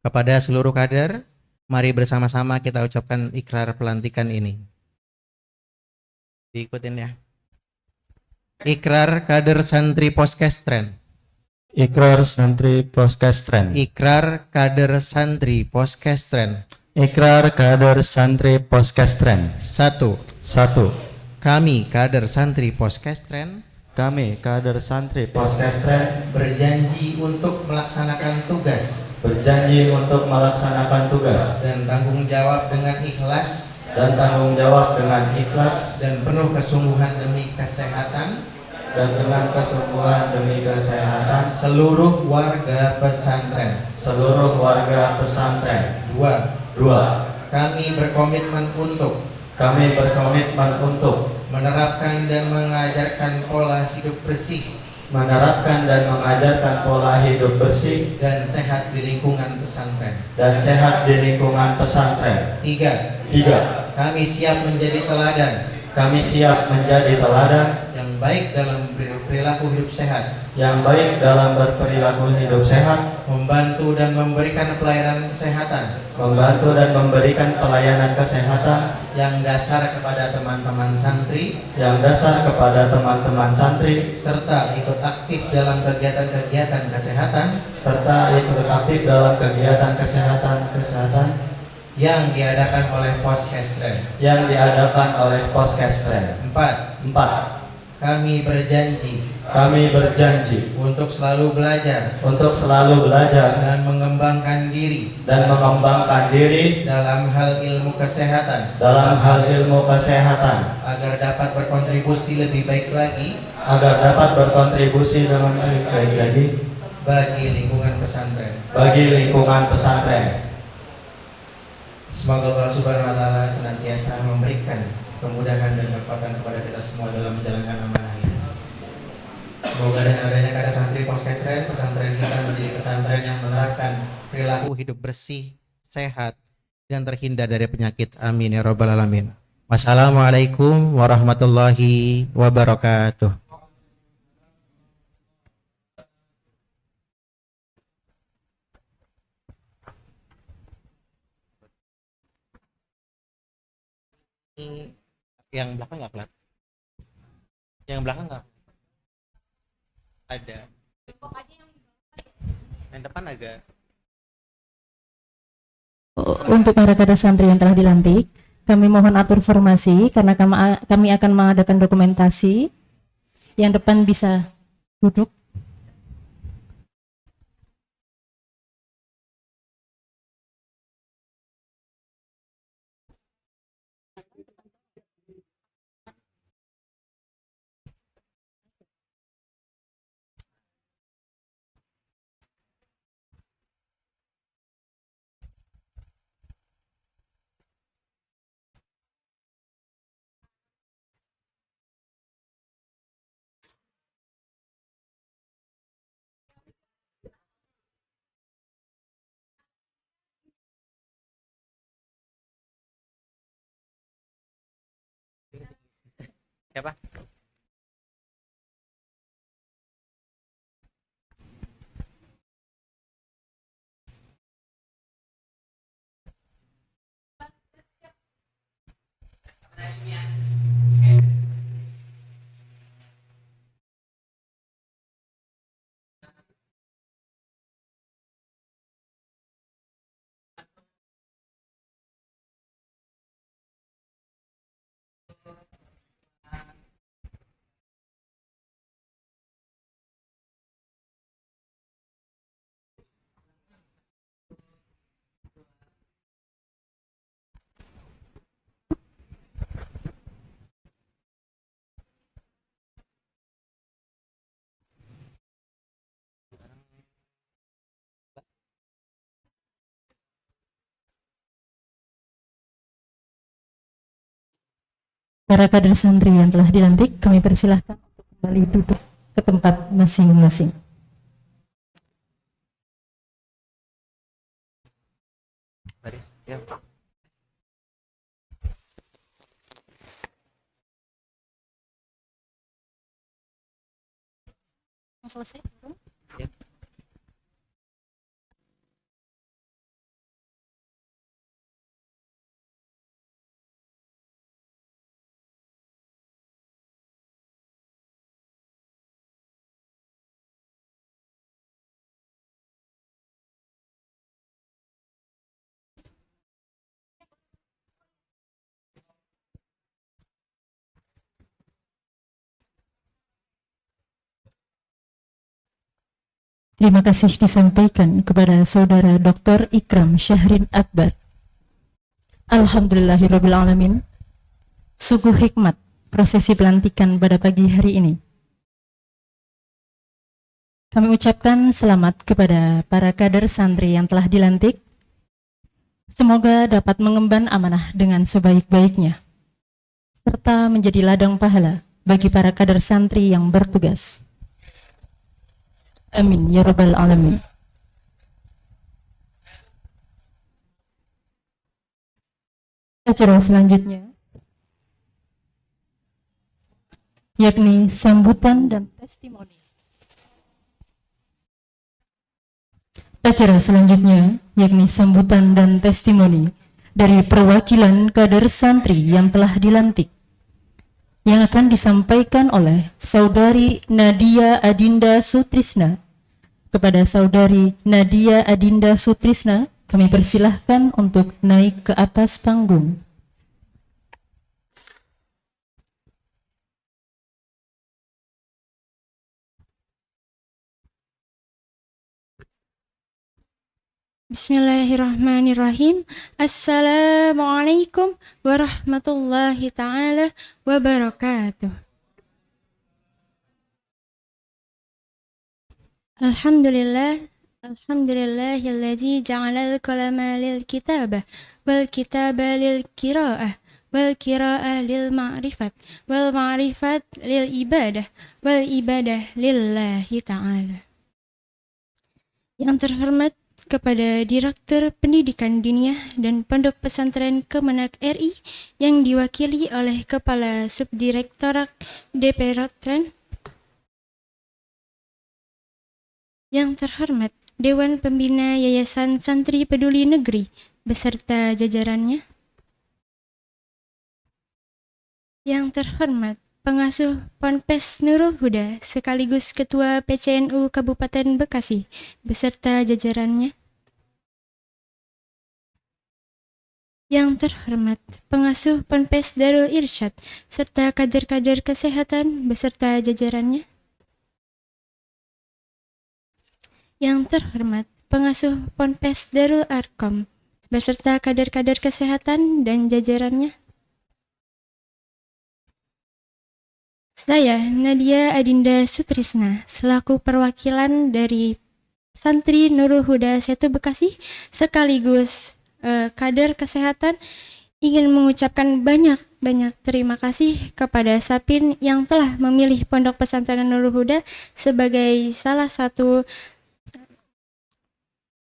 Kepada seluruh kader, mari bersama-sama kita ucapkan ikrar pelantikan ini. Diikutin ya. Ikrar kader santri Poskestren. Ikrar santri Poskestren. Ikrar kader santri Poskestren. Ikrar kader santri Poskestren. 1. 1. Kami kader santri Poskestren Kami kader santri Poskestren berjanji untuk melaksanakan tugas berjanji untuk melaksanakan tugas dan tanggung jawab dengan ikhlas dan tanggung jawab dengan ikhlas dan penuh kesungguhan demi kesehatan dan dengan kesungguhan demi kesehatan seluruh warga pesantren. seluruh warga pesantren. 2. 2. Kami berkomitmen untuk Kami berkomitmen untuk menerapkan dan mengajarkan pola hidup bersih menerapkan dan mengajarkan pola hidup bersih dan sehat di lingkungan pesantren. dan sehat di lingkungan pesantren. 3. 3. Kami siap menjadi teladan Kami siap menjadi teladan yang baik dalam perilaku hidup sehat, yang baik dalam berperilaku hidup sehat, membantu dan memberikan pelayanan kesehatan membantu dan memberikan pelayanan kesehatan yang dasar kepada teman-teman santri, yang dasar kepada teman-teman santri, serta ikut aktif dalam kegiatan-kegiatan kesehatan serta ikut aktif dalam kegiatan kesehatan yang diadakan oleh Poskestren. yang diadakan oleh Poskestren. 4. 4. Kami berjanji Kami berjanji untuk selalu belajar untuk selalu belajar dan mengembangkan diri dan mengembangkan diri dalam hal ilmu kesehatan dalam hal ilmu kesehatan agar dapat berkontribusi lebih baik lagi agar dapat berkontribusi dengan lebih baik lagi bagi lingkungan pesantren. bagi lingkungan pesantren. Semoga Allah Subhanahu wa taala senantiasa memberikan kemudahan dan kekuatan kepada kita semua dalam menjalankan amanah ini. Semoga dengan adanya kader santri Poskestren, pesantren kita menjadi pesantren yang menerapkan perilaku hidup bersih, sehat, dan terhindar dari penyakit. Amin ya rabbal alamin. Wassalamualaikum warahmatullahi wabarakatuh. Yang belakang nggak kelihatan? Yang belakang nggak ada. Yang depan agak. Untuk para kader santri yang telah dilantik, kami mohon atur formasi karena kami akan mengadakan dokumentasi. Yang depan bisa duduk. Siapa? Para kader santri yang telah dilantik, kami persilahkan untuk kembali duduk ke tempat masing-masing. Selesai? Terima kasih disampaikan kepada Saudara Dr. Ikram Syahrin Akbar. Alhamdulillahirrabbilalamin. Sungguh hikmat prosesi pelantikan pada pagi hari ini. Kami ucapkan selamat kepada para kader santri yang telah dilantik. Semoga dapat mengemban amanah dengan sebaik-baiknya, serta menjadi ladang pahala bagi para kader santri yang bertugas. Amin ya rabbal alamin. Acara selanjutnya yakni sambutan dan testimoni. Acara selanjutnya yakni sambutan dan testimoni dari perwakilan kader santri yang telah dilantik, yang akan disampaikan oleh Saudari Nadia Adinda Sutrisna. Kepada Saudari Nadia Adinda Sutrisna, kami persilahkan untuk naik ke atas panggung. Bismillahirrahmanirrahim. Assalamualaikum warahmatullahi ta'ala wabarakatuh. Alhamdulillahilladzi ja'alal qalama lil kitabah wal kitaba lil qiraah wal qiraah lil ma'rifat wal ma'rifat lil ibadah wal ibadah lillahi ta'ala. Yang terhormat kepada Direktur Pendidikan Diniyah dan Pondok Pesantren Kemenak RI yang diwakili oleh Kepala Subdirektorat Departemen. Yang terhormat Dewan Pembina Yayasan Santri Peduli Negeri beserta jajarannya. Yang terhormat Pengasuh Ponpes Nurul Huda sekaligus Ketua PCNU Kabupaten Bekasi beserta jajarannya. Yang terhormat Pengasuh Ponpes Darul Irsyad serta kader-kader kesehatan beserta jajarannya. Yang terhormat Pengasuh Ponpes Darul Arkom beserta kader-kader kesehatan dan jajarannya. Saya, Nadia Adinda Sutrisna, selaku perwakilan dari Santri Nurul Huda Setu Bekasi, sekaligus kader kesehatan, ingin mengucapkan banyak terima kasih kepada Sapin yang telah memilih Pondok Pesantren Nurul Huda sebagai salah satu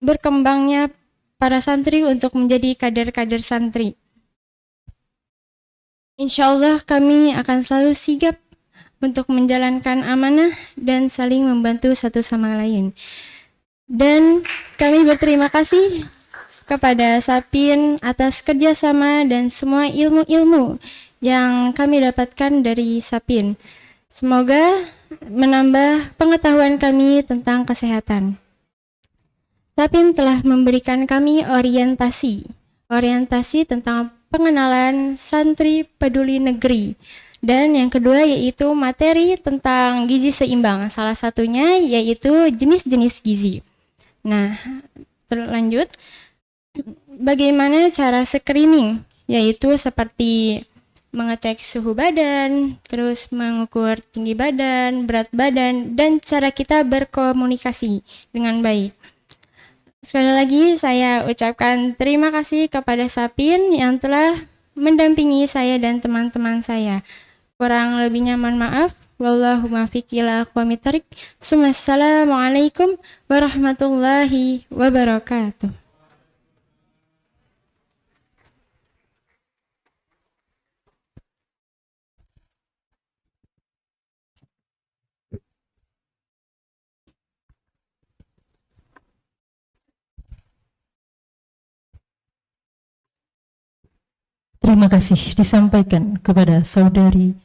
berkembangnya para santri untuk menjadi kader-kader santri. Insya Allah kami akan selalu sigap untuk menjalankan amanah dan saling membantu satu sama lain. Dan kami berterima kasih kepada Sapin atas kerjasama dan semua ilmu-ilmu yang kami dapatkan dari Sapin. Semoga menambah pengetahuan kami tentang kesehatan. Sapin telah memberikan kami orientasi tentang pengenalan santri peduli negeri. Dan yang kedua yaitu materi tentang gizi seimbang, salah satunya yaitu jenis-jenis gizi. Nah, terlanjut, bagaimana cara screening, yaitu seperti mengecek suhu badan, terus mengukur tinggi badan, berat badan, dan cara kita berkomunikasi dengan baik. Sekali lagi saya ucapkan terima kasih kepada Sapin yang telah mendampingi saya dan teman-teman saya. Kurang lebihnya mohon maaf. wallahu muwaffiq ila aqwamit thoriq. Assalamualaikum warahmatullahi wabarakatuh. Terima kasih disampaikan kepada Saudari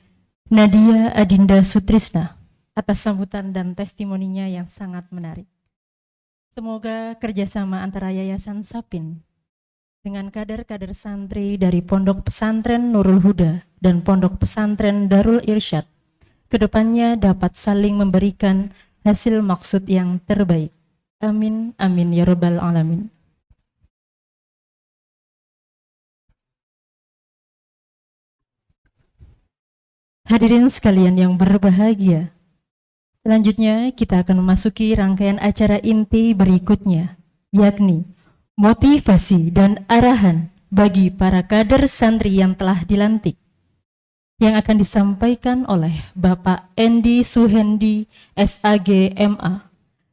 Nadia Adinda Sutrisna atas sambutan dan testimoninya yang sangat menarik. Semoga kerjasama antara Yayasan Sapin dengan kader-kader santri dari Pondok Pesantren Nurul Huda dan Pondok Pesantren Darul Irsyad kedepannya dapat saling memberikan hasil maksud yang terbaik. Amin, amin, ya rabbal alamin. Hadirin sekalian yang berbahagia, selanjutnya kita akan memasuki rangkaian acara inti berikutnya, yakni motivasi dan arahan bagi para kader santri yang telah dilantik, yang akan disampaikan oleh Bapak Endi Suhendi, SAG MA,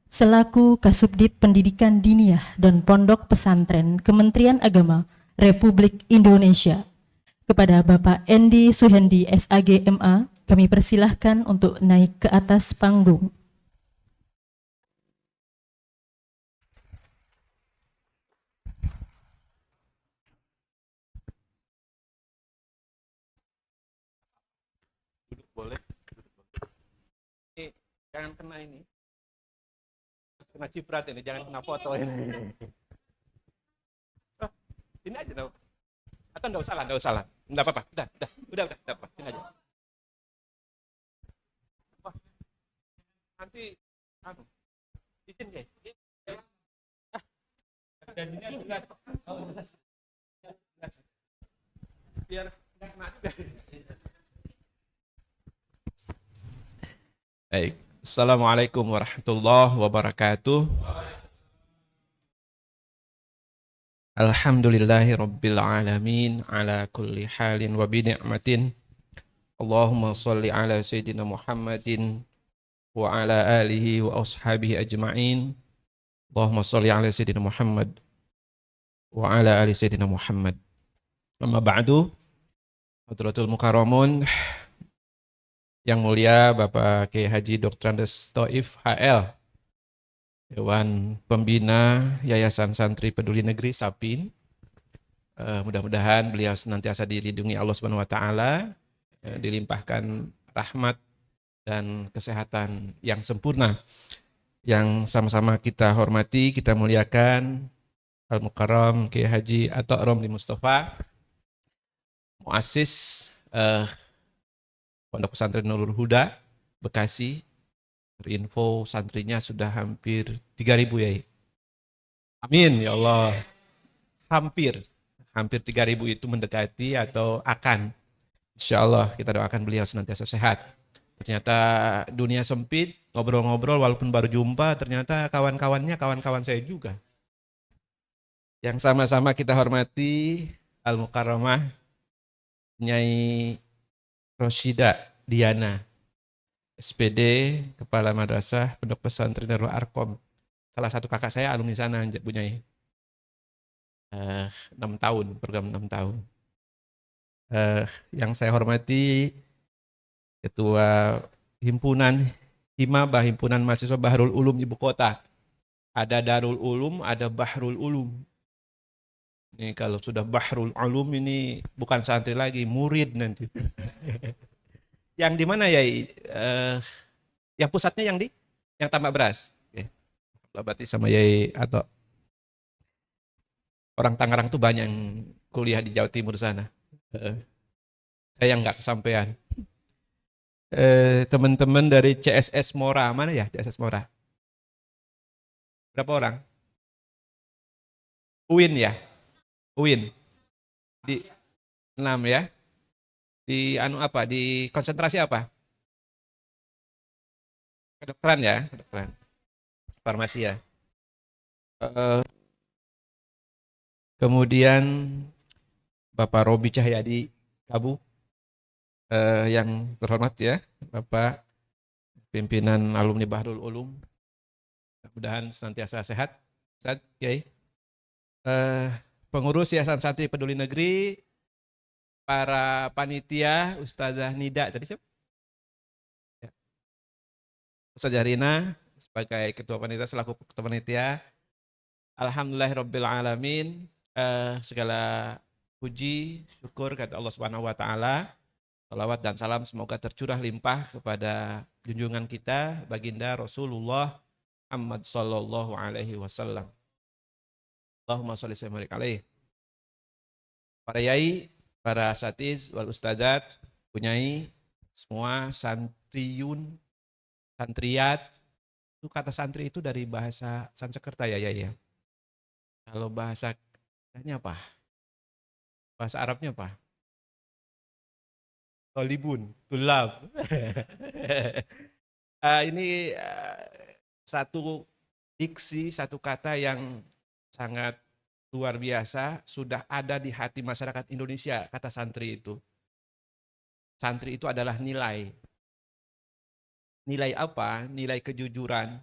selaku Kasubdit Pendidikan Diniyah dan Pondok Pesantren Kementerian Agama Republik Indonesia. Kepada Bapak Endi Suhendi, SAG MA, kami persilahkan untuk naik ke atas panggung. Duduk boleh. Jangan kena ini. Kena ciprat ini, jangan kena foto ini. Oh, ini aja dong. Atau enggak usah lah. Enggak apa-apa. Udah apa. Sini aja. Wah. Nanti izin ya. Janjinya jelas. Oh, jelas. Biar enggak kena juga. Baik. Assalamualaikum warahmatullahi wabarakatuh. Alhamdulillahi rabbil alamin ala kulli halin wa bi ni'matin. Allahumma salli ala sayyidina Muhammadin wa ala alihi wa ashabihi ajma'in. Allahumma salli ala sayyidina Muhammad wa ala ali sayyidina Muhammad. Amma ba'du. Hadratul Mukarramun, yang mulia Bapak Kiai Haji Dr. Andes Thoif HL, Dewan Pembina Yayasan Santri Peduli Negeri Sapin. Mudah-mudahan beliau senantiasa dilindungi Allah Subhanahu wa taala, dilimpahkan rahmat dan kesehatan yang sempurna. Yang sama-sama kita hormati, kita muliakan Al-Mukarram Kiai Haji Atta' Romli Mustafa, muassis Pondok Pesantren Nurul Huda Bekasi. Info santrinya sudah hampir 3.000 ya. Amin ya Allah. Hampir 3.000 itu mendekati atau akan. Insya Allah kita doakan beliau senantiasa sehat. Ternyata dunia sempit, ngobrol-ngobrol walaupun baru jumpa, ternyata kawan-kawannya kawan-kawan saya juga. Yang sama-sama kita hormati Al-Mukarramah Nyai Rosyida Diana, SPD, Kepala Madrasah Pondok Pesantren Darul Arkom. Salah satu kakak saya alumni sana, punya 6 tahun, program 6 tahun. Yang saya hormati Ketua Himpunan Himabah, Himpunan Mahasiswa Bahrul Ulum Ibu Kota. Ada Darul Ulum, ada Bahrul Ulum. Ini kalau sudah Bahrul Ulum ini bukan santri lagi, murid nanti. Yang di mana ya? Yang pusatnya yang Tambak Beras. Oke. Berarti sama Yai atau orang Tangerang tuh banyak yang kuliah di Jawa Timur sana. Saya yang nggak kesampaian. Teman-teman dari CSS Mora, mana ya CSS Mora? Berapa orang? UIN ya? UIN. Di 6 ya? Di apa? Di konsentrasi apa? Kedokteran ya, kedokteran. Farmasi ya. Kemudian Bapak Robi Cahyadi Kabu, yang terhormat ya, Bapak pimpinan alumni Bahrul Ulum. Mudah-mudahan senantiasa sehat. Ustaz, Kiai. Pengurus Yayasan Santri Peduli Negeri, para panitia, Ustazah Nida, tadi siapa? Ya. Ustazah Rina, sebagai ketua panitia, selaku ketua panitia. Alhamdulillahirrabbilalamin. Segala puji, syukur kata Allah Subhanahu wa Ta'ala. Salawat dan salam semoga tercurah limpah kepada junjungan kita, baginda Rasulullah Muhammad sallallahu alaihi wasallam. Allahumma sholli wa barik alaihi. Para yai, para asatiz, wal ustadzat, punyai, semua santriyun, santriyat. Itu kata santri itu dari bahasa Sanskerta ya yai ya. Kalau bahasanya apa? Bahasa Arabnya apa? Tolibun, tulab. Ini satu diksi, satu kata yang sangat luar biasa, sudah ada di hati masyarakat Indonesia, kata santri itu. Santri itu adalah nilai. Nilai apa? Nilai kejujuran,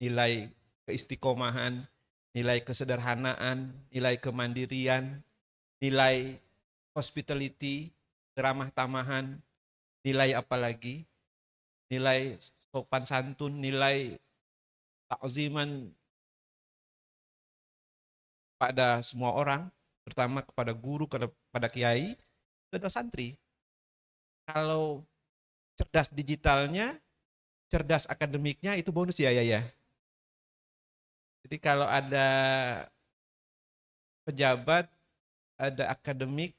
nilai keistiqomahan, nilai kesederhanaan, nilai kemandirian, nilai hospitality, keramah tamahan, nilai apa lagi? Nilai sopan santun, nilai takziman pada semua orang, terutama kepada guru, kepada kiai, itu adalah santri. Kalau cerdas digitalnya, cerdas akademiknya itu bonus ya. Jadi kalau ada pejabat, ada akademik,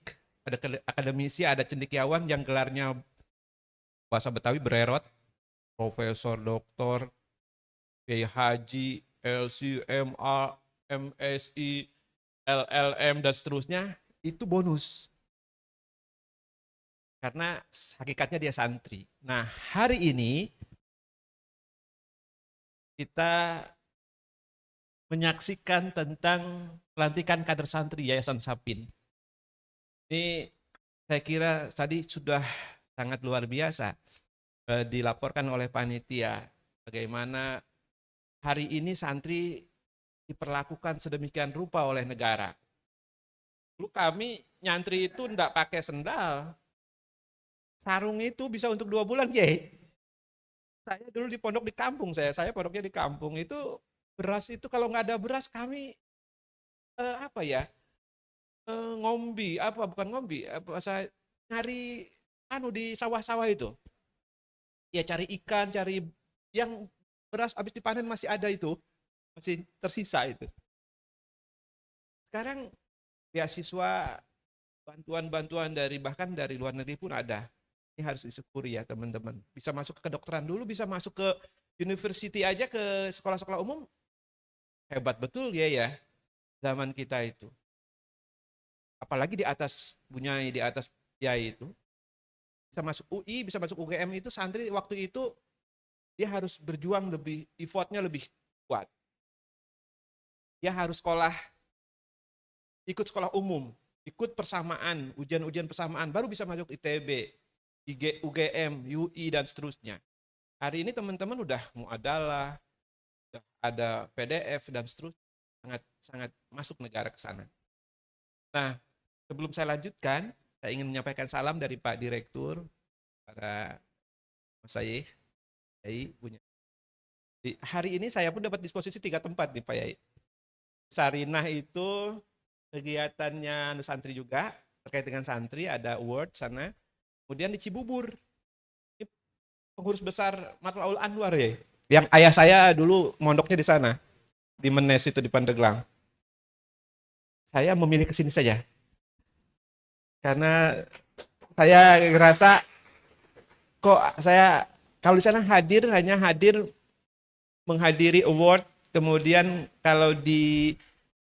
ada akademisi, ada cendekiawan yang gelarnya bahasa Betawi bererot, profesor, doktor, PhD, LC, MA, MSI, LLM, dan seterusnya, itu bonus. Karena hakikatnya dia santri. Nah, hari ini kita menyaksikan tentang pelantikan kader santri Yayasan Sapin. Ini saya kira tadi sudah sangat luar biasa dilaporkan oleh panitia bagaimana hari ini santri diperlakukan sedemikian rupa oleh negara. Dulu kami nyantri itu enggak pakai sendal, sarung itu bisa untuk 2 bulan ya. Saya dulu di pondok di kampung, saya pondoknya di kampung itu beras itu kalau nggak ada beras kami ngombi, bukan ngombi, saya nyari di sawah-sawah itu. Ya cari ikan, cari yang beras habis dipanen masih ada itu, masih tersisa itu. Sekarang beasiswa, bantuan-bantuan bahkan dari luar negeri pun ada. Ini harus disyukuri ya teman-teman. Bisa masuk ke kedokteran dulu, bisa masuk ke university aja, ke sekolah-sekolah umum. Hebat betul ya zaman kita itu. Apalagi di atas Bunyai, di atas Yai itu. Bisa masuk UI, bisa masuk UGM itu santri waktu itu dia harus berjuang lebih, effortnya lebih kuat. Dia harus ikut sekolah umum, ikut persamaan, ujian-ujian persamaan, baru bisa masuk ITB, UGM, UI, dan seterusnya. Hari ini teman-teman udah muadalah, udah ada PDF, dan seterusnya. Sangat masuk negara ke sana. Nah, sebelum saya lanjutkan, saya ingin menyampaikan salam dari Pak Direktur, para Mas Yai punya. Hari ini saya pun dapat disposisi 3 tempat nih Pak Yai. Sarinah itu kegiatannya Nusantri juga, terkait dengan santri, ada award sana. Kemudian di Cibubur, ini pengurus besar Matlaul Anwar ya, yang ayah saya dulu mondoknya di sana, di Menes itu di Pandeglang. Saya memilih ke sini saja. Karena saya ngerasa kok saya kalau di sana hanya hadir menghadiri award, kemudian kalau di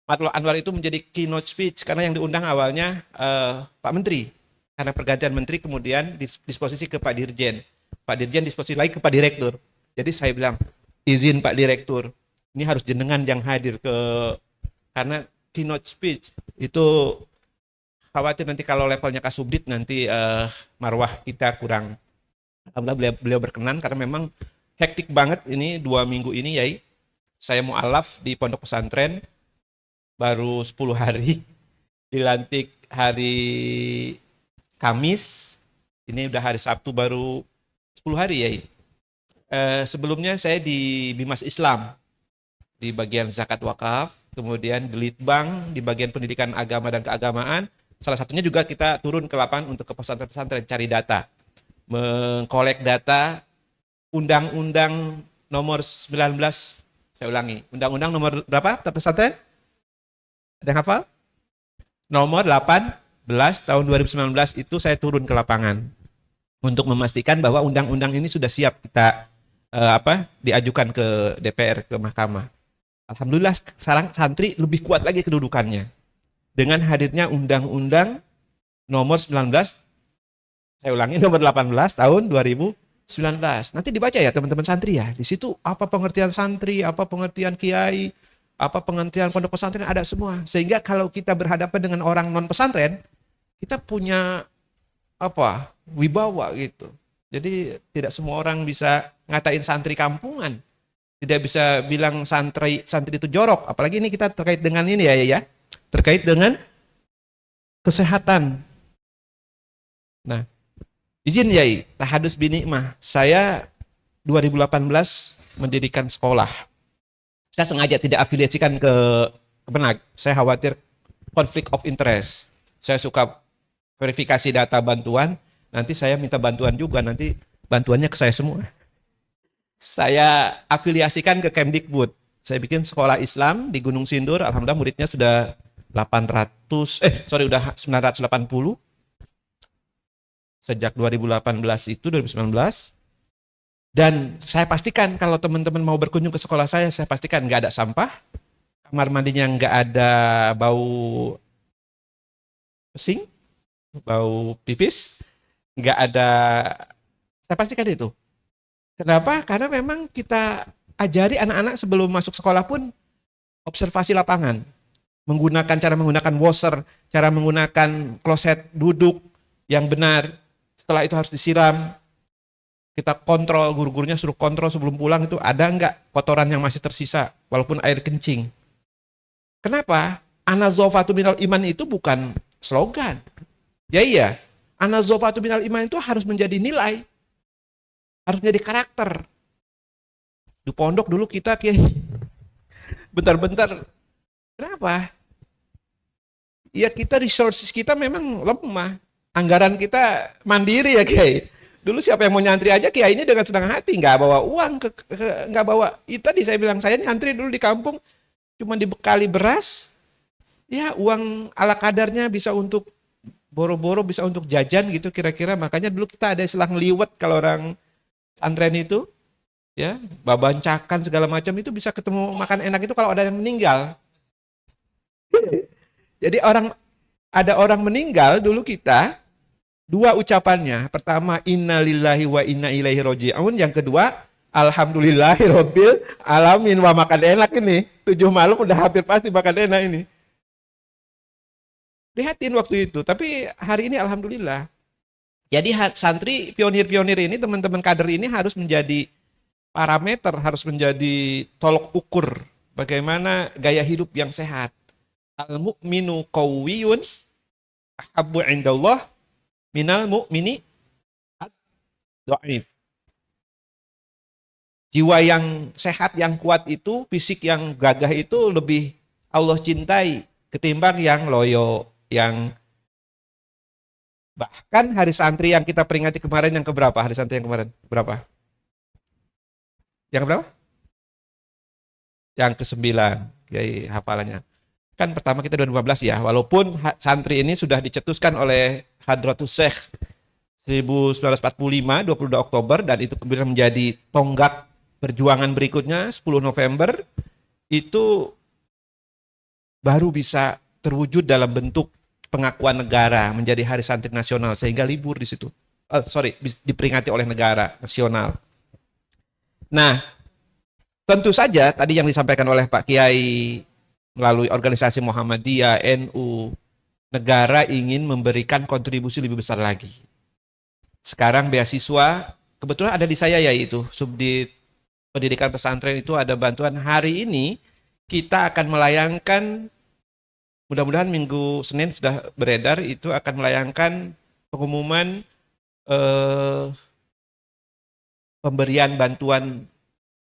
Matlaul Anwar itu menjadi keynote speech karena yang diundang awalnya Pak Menteri. Karena pergantian Menteri kemudian disposisi ke Pak Dirjen. Pak Dirjen disposisi lagi ke Pak Direktur. Jadi saya bilang, izin Pak Direktur, ini harus jenengan yang hadir karena keynote speech itu khawatir nanti kalau levelnya Kasubdit nanti marwah kita kurang. Alhamdulillah beliau berkenan karena memang hektik banget ini 2 minggu ini Yai. Saya mualaf di pondok pesantren baru 10 hari, dilantik hari Kamis, ini udah hari Sabtu baru 10 hari Yai. Sebelumnya saya di Bimas Islam, di bagian zakat wakaf, kemudian di Litbang, di bagian pendidikan agama dan keagamaan. Salah satunya juga kita turun ke lapangan untuk ke pesantren-pesantren, cari data, mengkolek data Undang-Undang nomor 19, saya ulangi, Undang-Undang nomor berapa pesantren? Ada yang hafal? Nomor 18 tahun 2019 itu saya turun ke lapangan untuk memastikan bahwa undang-undang ini sudah siap kita diajukan ke DPR, ke mahkamah. Alhamdulillah sekarang santri lebih kuat lagi kedudukannya. Dengan hadirnya undang-undang nomor 19, saya ulangi nomor 18 tahun 2019. Nanti dibaca ya teman-teman santri ya. Di situ apa pengertian santri, apa pengertian kiai, apa pengertian pondok pesantren, ada semua. Sehingga kalau kita berhadapan dengan orang non pesantren, kita punya wibawa gitu. Jadi tidak semua orang bisa ngatain santri kampungan. Tidak bisa bilang santri itu jorok. Apalagi ini kita terkait dengan ini ya. Terkait dengan kesehatan. Nah, izin Yai, tahadus binikmah. Saya 2018 mendirikan sekolah. Saya sengaja tidak afiliasikan ke Kemenag. Saya khawatir konflik of interest. Saya suka verifikasi data bantuan, nanti saya minta bantuan juga, nanti bantuannya ke saya semua. Saya afiliasikan ke Kemdikbud. Saya bikin sekolah Islam di Gunung Sindur, alhamdulillah muridnya sudah 980 sejak 2019. Dan saya pastikan kalau teman-teman mau berkunjung ke sekolah saya pastikan nggak ada sampah, kamar mandinya nggak ada bau pesing, bau pipis, nggak ada, saya pastikan itu. Kenapa? Karena memang kita ajari anak-anak sebelum masuk sekolah pun observasi lapangan, cara menggunakan washer, cara menggunakan kloset duduk yang benar. Setelah itu harus disiram. Kita kontrol, guru-gurunya suruh kontrol sebelum pulang itu ada nggak kotoran yang masih tersisa, walaupun air kencing. Kenapa? Anazofatu minal iman itu bukan slogan. Ya iya, anazofatu minal iman itu harus menjadi nilai, harus menjadi karakter. Di pondok dulu kita kayak bentar-bentar. Kenapa? Ya kita resources kita memang lemah. Anggaran kita mandiri ya Kiai. Dulu siapa yang mau nyantri aja Kiai ini dengan senang hati, nggak bawa uang, nggak bawa. Itu tadi saya bilang, saya nyantri dulu di kampung cuma dibekali beras, ya uang ala kadarnya bisa untuk boro-boro, bisa untuk jajan gitu kira-kira. Makanya dulu kita ada istilah ngeliwet kalau orang santren itu, ya babancakan segala macam itu bisa ketemu makan enak itu kalau ada yang meninggal. Jadi ada orang meninggal dulu kita. Dua ucapannya, pertama innalillahi wa inna ilaihi raji'un, yang kedua alhamdulillahirabbil alamin. Wah makan enak ini, 7 malam udah hampir pasti makan enak ini. Prihatin waktu itu, tapi hari ini alhamdulillah. Jadi santri pionir-pionir ini, teman-teman kader ini harus menjadi parameter, harus menjadi tolok ukur bagaimana gaya hidup yang sehat. Al-mu'minu qawwiyun ahabbu indallah minal mu'mini ad-dha'if. Jiwa yang sehat, yang kuat itu, fisik yang gagah itu lebih Allah cintai ketimbang yang loyo, yang bahkan hari santri yang kita peringati kemarin yang keberapa? Hari santri yang kemarin berapa? Yang berapa? Yang ke-9. Kiai hafalannya. Kan pertama kita 2015 ya, walaupun santri ini sudah dicetuskan oleh Hadratus Syekh 1945, 22 Oktober, dan itu kemudian menjadi tonggak perjuangan berikutnya 10 November, itu baru bisa terwujud dalam bentuk pengakuan negara menjadi Hari Santri Nasional, sehingga libur di situ. Diperingati oleh negara nasional. Nah, tentu saja tadi yang disampaikan oleh Pak Kiai melalui organisasi Muhammadiyah, NU, negara ingin memberikan kontribusi lebih besar lagi. Sekarang beasiswa, kebetulan ada di saya yaitu Subdit pendidikan pesantren itu ada bantuan. Hari ini kita akan melayangkan, mudah-mudahan minggu Senin sudah beredar, itu akan melayangkan pengumuman pemberian bantuan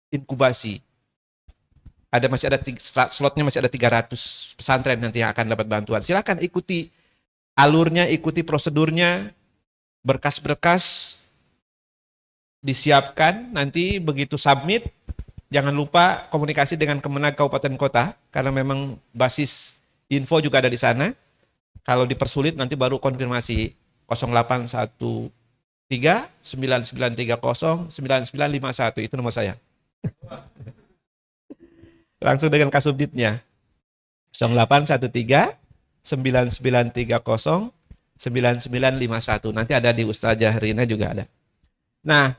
inkubasi. Masih ada slotnya, masih ada 300 pesantren nanti yang akan dapat bantuan. Silakan ikuti alurnya, ikuti prosedurnya, berkas-berkas disiapkan. Nanti begitu submit, jangan lupa komunikasi dengan Kemenag Kabupaten Kota, karena memang basis info juga ada di sana. Kalau dipersulit nanti baru konfirmasi 0813 9930 9951, itu nomor saya. Langsung dengan kasubditnya 0813 9930 9951. Nanti ada di Ustazah Rina juga ada. Nah,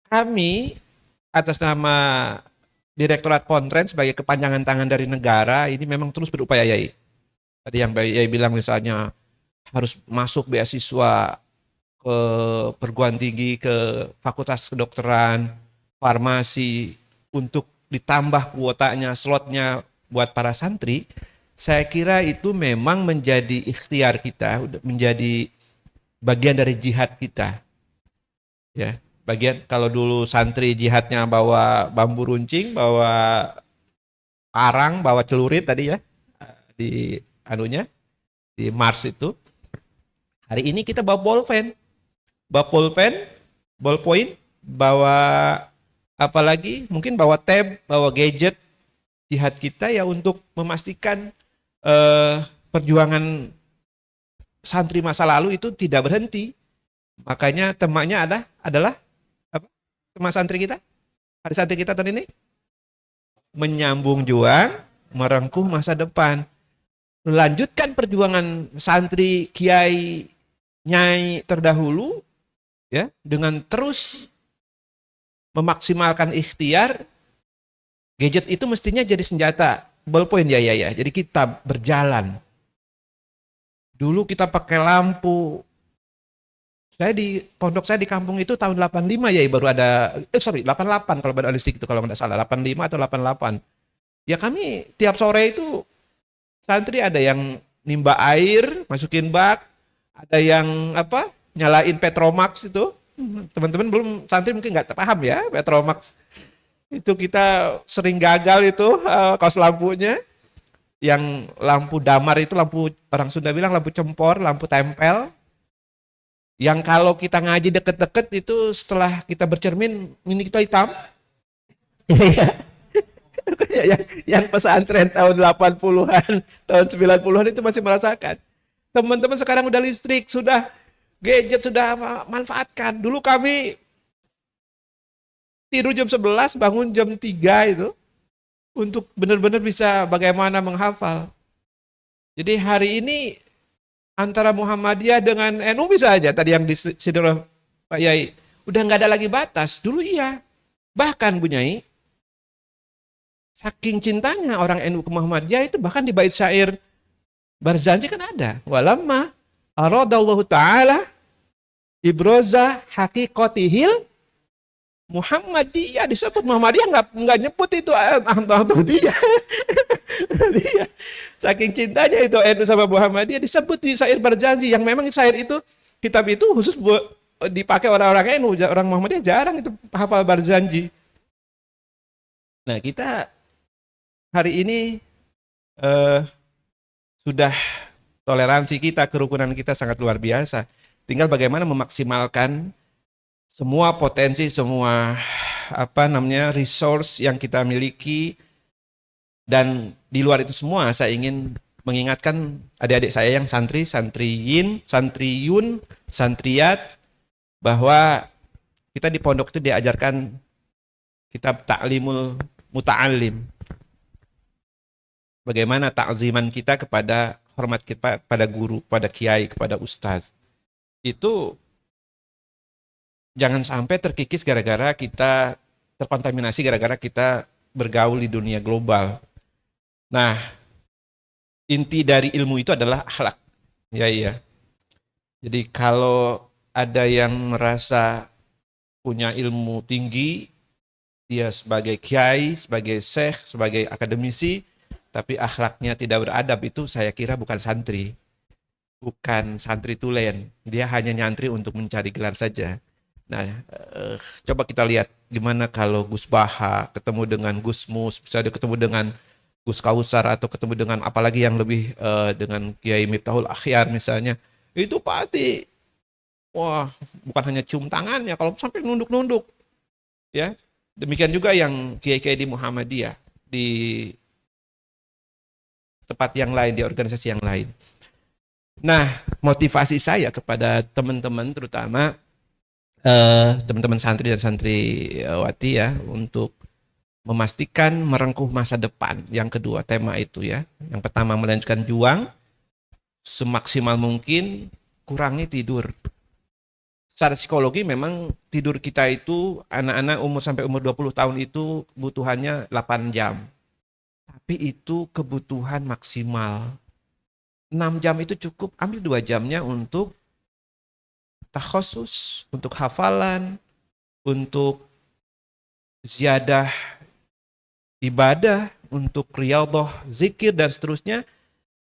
kami atas nama Direktorat Pontren sebagai kepanjangan tangan dari negara ini memang terus berupaya, Yai. Tadi yang Yai bilang misalnya harus masuk beasiswa ke perguruan tinggi, ke fakultas kedokteran, farmasi, untuk ditambah kuotanya, slotnya buat para santri. Saya kira itu memang menjadi ikhtiar kita, menjadi bagian dari jihad kita. Ya, bagian, kalau dulu santri jihadnya bawa bambu runcing, bawa parang, bawa celurit tadi ya, di anunya, di Mars itu. Hari ini kita bawa bolpen, ballpoint, bawa apalagi mungkin bawa tab, bawa gadget. Jihad kita ya untuk memastikan perjuangan santri masa lalu itu tidak berhenti. Makanya temanya adalah apa? Tema santri kita, hari santri kita tahun ini, menyambung juang, merengkuh masa depan. Melanjutkan perjuangan santri, kiai, nyai terdahulu, ya, dengan terus memaksimalkan ikhtiar. Gadget itu mestinya jadi senjata, ballpoint ya. Jadi kita berjalan. Dulu kita pakai lampu. Saya di pondok saya di kampung itu tahun 85 ya, baru ada 88 kalau ada listrik itu, kalau nggak salah 85 atau 88. Ya kami tiap sore itu santri ada yang nimba air, masukin bak, ada yang nyalain Petromax itu. Teman-teman belum santri mungkin nggak paham ya Petromax. Itu kita sering gagal itu kaos lampunya. Yang lampu damar itu, lampu orang Sunda bilang lampu cempor, lampu tempel. Yang kalau kita ngaji deket-deket itu setelah kita bercermin, ini kita hitam. yang pesantren tahun 80-an, tahun 90-an itu masih merasakan. Teman-teman sekarang udah listrik, sudah gadget, sudah manfaatkan. Dulu kami tidur jam 11, bangun jam 3 itu untuk benar-benar bisa bagaimana menghafal. Jadi hari ini antara Muhammadiyah dengan NU bisa aja, tadi yang disidor Pak Yai, udah nggak ada lagi batas. Dulu iya. Bahkan Bu Nyai, saking cintanya orang NU ke Muhammadiyah itu, bahkan di bait syair Barzanji kan ada. Walamma aradallahu ta'ala ibroza haqiqatihil Muhammadiyah, disebut Muhammadiyah, nggak nyebut itu Ahmadiyah. Saking cintanya itu NU sama Muhammadiyah disebut di syair Barzanji, yang memang syair itu, kitab itu khusus dipakai orang-orang NU, orang Muhammadiyah jarang itu hafal Barzanji. Nah, kita hari ini sudah toleransi kita, kerukunan kita sangat luar biasa. Tinggal bagaimana memaksimalkan semua potensi, semua resource yang kita miliki. Dan di luar itu semua saya ingin mengingatkan adik-adik saya yang santriyun, santriyat, bahwa kita di pondok itu diajarkan kitab Ta'limul Muta'allim. Bagaimana ta'ziman kita kepada, hormat kita pada guru, pada kiai, kepada ustaz. Itu jangan sampai terkikis gara-gara kita terkontaminasi, gara-gara kita bergaul di dunia global. Nah, inti dari ilmu itu adalah akhlak. Ya. Jadi kalau ada yang merasa punya ilmu tinggi, dia sebagai kiai, sebagai syekh, sebagai akademisi, tapi akhlaknya tidak beradab, itu saya kira bukan santri. Bukan santri tulen. Dia hanya nyantri untuk mencari gelar saja. Nah, coba kita lihat gimana kalau Gus Baha ketemu dengan Gus Mus, bisa ketemu dengan Gus Kausar, atau ketemu dengan apalagi yang lebih dengan Kiai Miftahul Akhyar misalnya. Itu pasti, wah, bukan hanya cium tangannya, kalau sampai nunduk-nunduk. Ya, demikian juga yang kiai-kiai di Muhammadiyah, di tempat yang lain, di organisasi yang lain. Nah, motivasi saya kepada teman-teman, terutama teman-teman santri dan santriwati ya, untuk memastikan merengkuh masa depan. Yang kedua, tema itu ya. Yang pertama, melanjutkan juang semaksimal mungkin, kurangi tidur. Secara psikologi memang tidur kita itu, anak-anak umur sampai umur 20 tahun itu kebutuhannya 8 jam. Tapi itu kebutuhan maksimal. 6 jam itu cukup, ambil 2 jamnya untuk takhusus, untuk hafalan, untuk ziyadah ibadah, untuk riyadhah, zikir, dan seterusnya.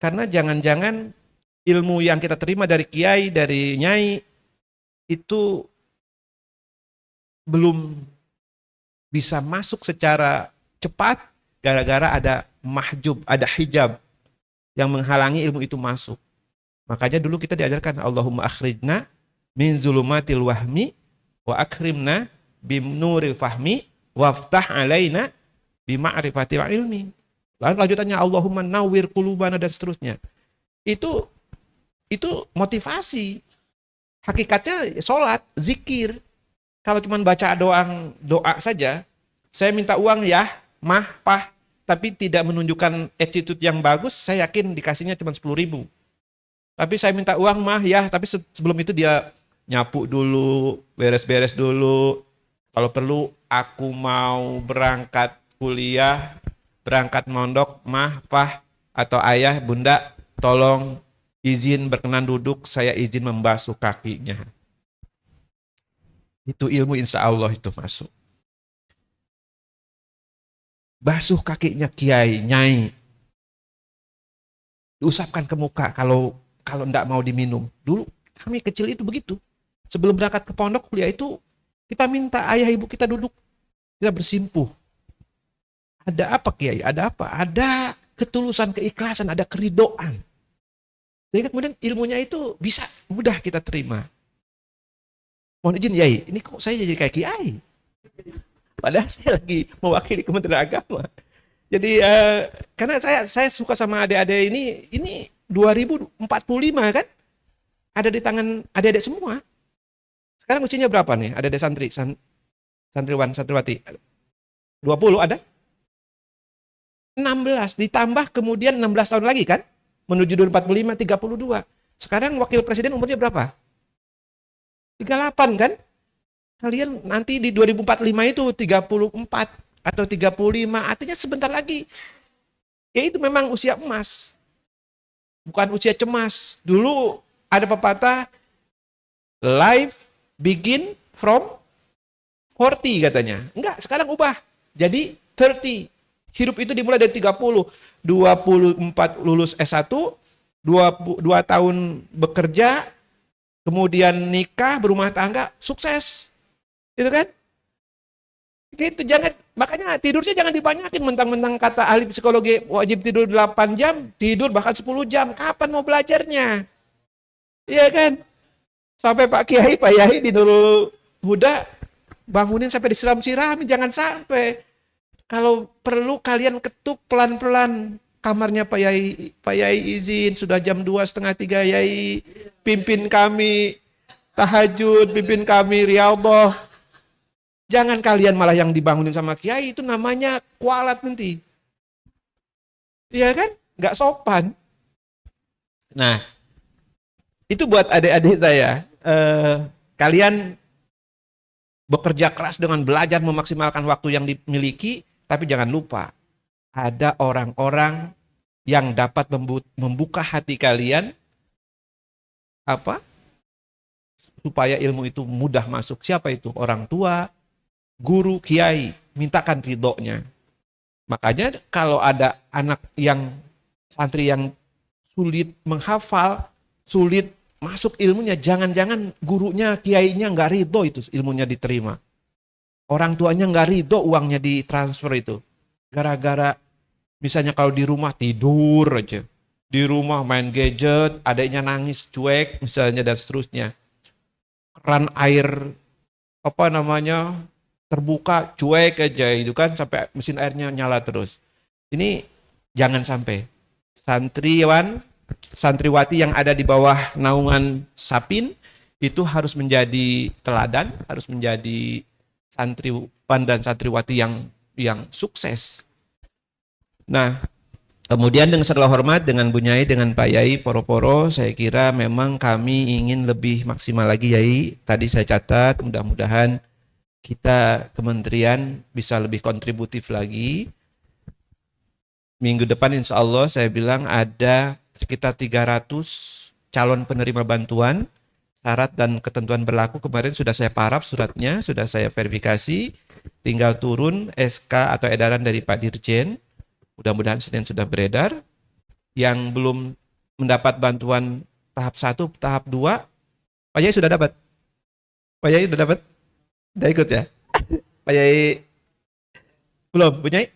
Karena jangan-jangan ilmu yang kita terima dari kiai, dari nyai, itu belum bisa masuk secara cepat gara-gara ada mahjub, ada hijab yang menghalangi ilmu itu masuk. Makanya dulu kita diajarkan Allahumma akhrijna min zulumatil wahmi wa akrimna bim nuril fahmi waftah alaina bima'rifatil ilmi. Lalu lanjutannya Allahumma nawwir qulubana, dan seterusnya. Itu motivasi. Hakikatnya sholat, zikir. Kalau cuma baca doa saja, saya minta uang ya, mah, pah, tapi tidak menunjukkan attitude yang bagus, saya yakin dikasihnya cuma 10.000. Tapi saya minta uang mah ya, tapi sebelum itu dia nyapu dulu, beres-beres dulu. Kalau perlu aku mau berangkat kuliah, berangkat mondok, mah, pah, atau ayah, bunda, tolong izin berkenan duduk, saya izin membasuh kakinya. Itu ilmu insya Allah itu masuk. Basuh kakinya kiai, nyai. Diusapkan ke muka kalau enggak mau diminum. Dulu kami kecil itu begitu. Sebelum berangkat ke pondok kuliah itu, kita minta ayah ibu kita duduk. Kita bersimpuh. Ada apa kiai? Ada apa? Ada ketulusan, keikhlasan, ada keridoan. Sehingga kemudian ilmunya itu bisa mudah kita terima. Mohon izin Yai, ini kok saya jadi kayak kiai? Padahal saya lagi mewakili Kementerian Agama. Jadi karena saya suka sama adik-adik ini 2045 kan? Ada di tangan adik-adik semua. Sekarang usianya berapa nih? Adik-adik santriwan, santriwati. 20 ada? 16 ditambah kemudian 16 tahun lagi kan? Menuju 2045, 32. Sekarang wakil presiden umurnya berapa? 38 kan? Kalian nanti di 2045 itu 34 atau 35, artinya sebentar lagi. Ya itu memang usia emas. Bukan usia cemas. Dulu ada pepatah, life begin from 40 katanya. Enggak, sekarang ubah. Jadi 30. Hidup itu dimulai dari 30. 24 lulus S1, 2 tahun bekerja, kemudian nikah, berumah tangga, sukses. Gitu kan? Gitu, makanya tidurnya jangan dibanyakin, mentang-mentang kata ahli psikologi wajib tidur 8 jam, tidur bahkan 10 jam. Kapan mau belajarnya? Iya kan? Sampai Pak Yai di Nurul Huda bangunin sampai disiram-siramin, jangan sampai. Kalau perlu kalian ketuk pelan-pelan kamarnya Pak Yai izin, sudah jam 2:30 Yai, pimpin kami tahajud, pimpin kami riyadhah. Jangan kalian malah yang dibangunin sama kiai, itu namanya kualat nanti. Iya kan? Nggak sopan. Nah, itu buat adik-adik saya. Kalian bekerja keras dengan belajar memaksimalkan waktu yang dimiliki, tapi jangan lupa ada orang-orang yang dapat membuka hati kalian supaya ilmu itu mudah masuk. Siapa itu? Orang tua, guru, kiai. mintakan ridhonya. Makanya kalau ada anak yang santri yang sulit menghafal, sulit masuk ilmunya, jangan-jangan gurunya, kiainya nggak ridho itu ilmunya diterima. Orang tuanya nggak ridho uangnya ditransfer itu. Gara-gara misalnya kalau di rumah tidur aja, di rumah main gadget, adiknya nangis cuek misalnya dan seterusnya. Keran air terbuka cuek aja itu kan sampai mesin airnya nyala terus. Ini jangan sampai santriwati yang ada di bawah naungan Sapin itu harus menjadi teladan, harus menjadi santriwan dan santriwati yang sukses. Nah, kemudian dengan segala hormat dengan Bu Nyai, dengan Pak Yai Poro-Poro, saya kira memang kami ingin lebih maksimal lagi Yai. Tadi saya catat, mudah-mudahan kita kementerian bisa lebih kontributif lagi. Minggu depan insya Allah saya bilang ada sekitar 300 calon penerima bantuan, syarat dan ketentuan berlaku. Kemarin sudah saya paraf suratnya, sudah saya verifikasi, tinggal turun SK atau edaran dari Pak Dirjen. Mudah-mudahan Senin sudah beredar. Yang belum mendapat bantuan tahap 1, tahap 2, Pak Yai sudah dapat? Pak Yai sudah dapat? Udah ikut ya? Pak Yai belum? Bu Nyai?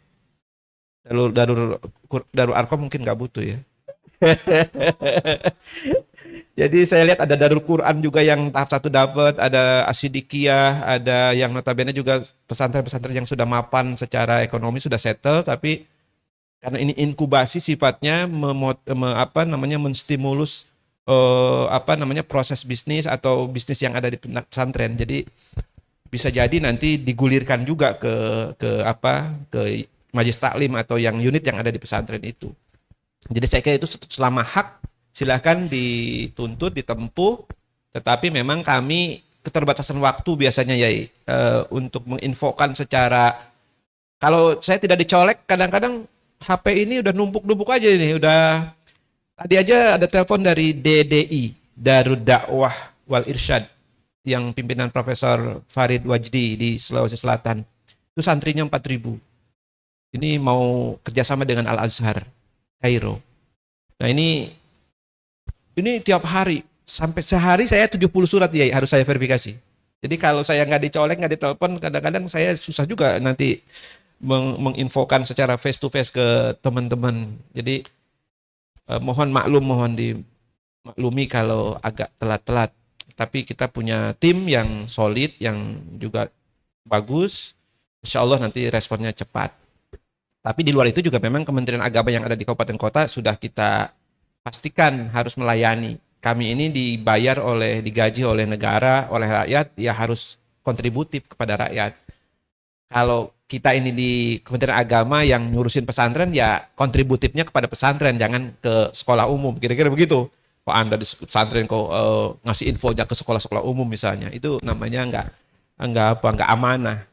Darul Arkom mungkin nggak butuh ya. Jadi saya lihat ada Darul Quran juga yang tahap 1 dapat, ada Asidikiyah, ada yang notabene juga pesantren-pesantren yang sudah mapan secara ekonomi sudah settle, tapi karena ini inkubasi sifatnya menstimulus proses bisnis atau bisnis yang ada di pesantren. Jadi bisa jadi nanti digulirkan juga ke majelis taklim atau yang unit yang ada di pesantren itu. Jadi saya kira itu selama hak silahkan dituntut, ditempuh, tetapi memang kami keterbatasan waktu biasanya Yai untuk menginfokan secara, kalau saya tidak dicolek kadang-kadang HP ini udah numpuk-numpuk aja ini, udah tadi aja ada telepon dari DDI, Darud Dakwah Wal Irsyad, yang pimpinan Profesor Farid Wajdi di Sulawesi Selatan. Itu santrinya 4.000. Ini mau kerjasama dengan Al-Azhar, Kairo. Nah ini tiap hari, sampai sehari saya 70 surat ya harus saya verifikasi. Jadi kalau saya nggak dicolek, nggak ditelepon, kadang-kadang saya susah juga nanti menginfokan secara face to face ke teman-teman. Jadi mohon dimaklumi kalau agak telat-telat. Tapi kita punya tim yang solid, yang juga bagus. Insya Allah nanti responnya cepat. Tapi di luar itu juga memang Kementerian Agama yang ada di kabupaten kota sudah kita pastikan harus melayani. Kami ini digaji oleh negara, oleh rakyat, ya harus kontributif kepada rakyat. Kalau kita ini di Kementerian Agama yang ngurusin pesantren, ya kontributifnya kepada pesantren, jangan ke sekolah umum. Kira-kira begitu. Kok Anda di pesantren kok ngasih infonya ke sekolah-sekolah umum misalnya, itu namanya nggak amanah.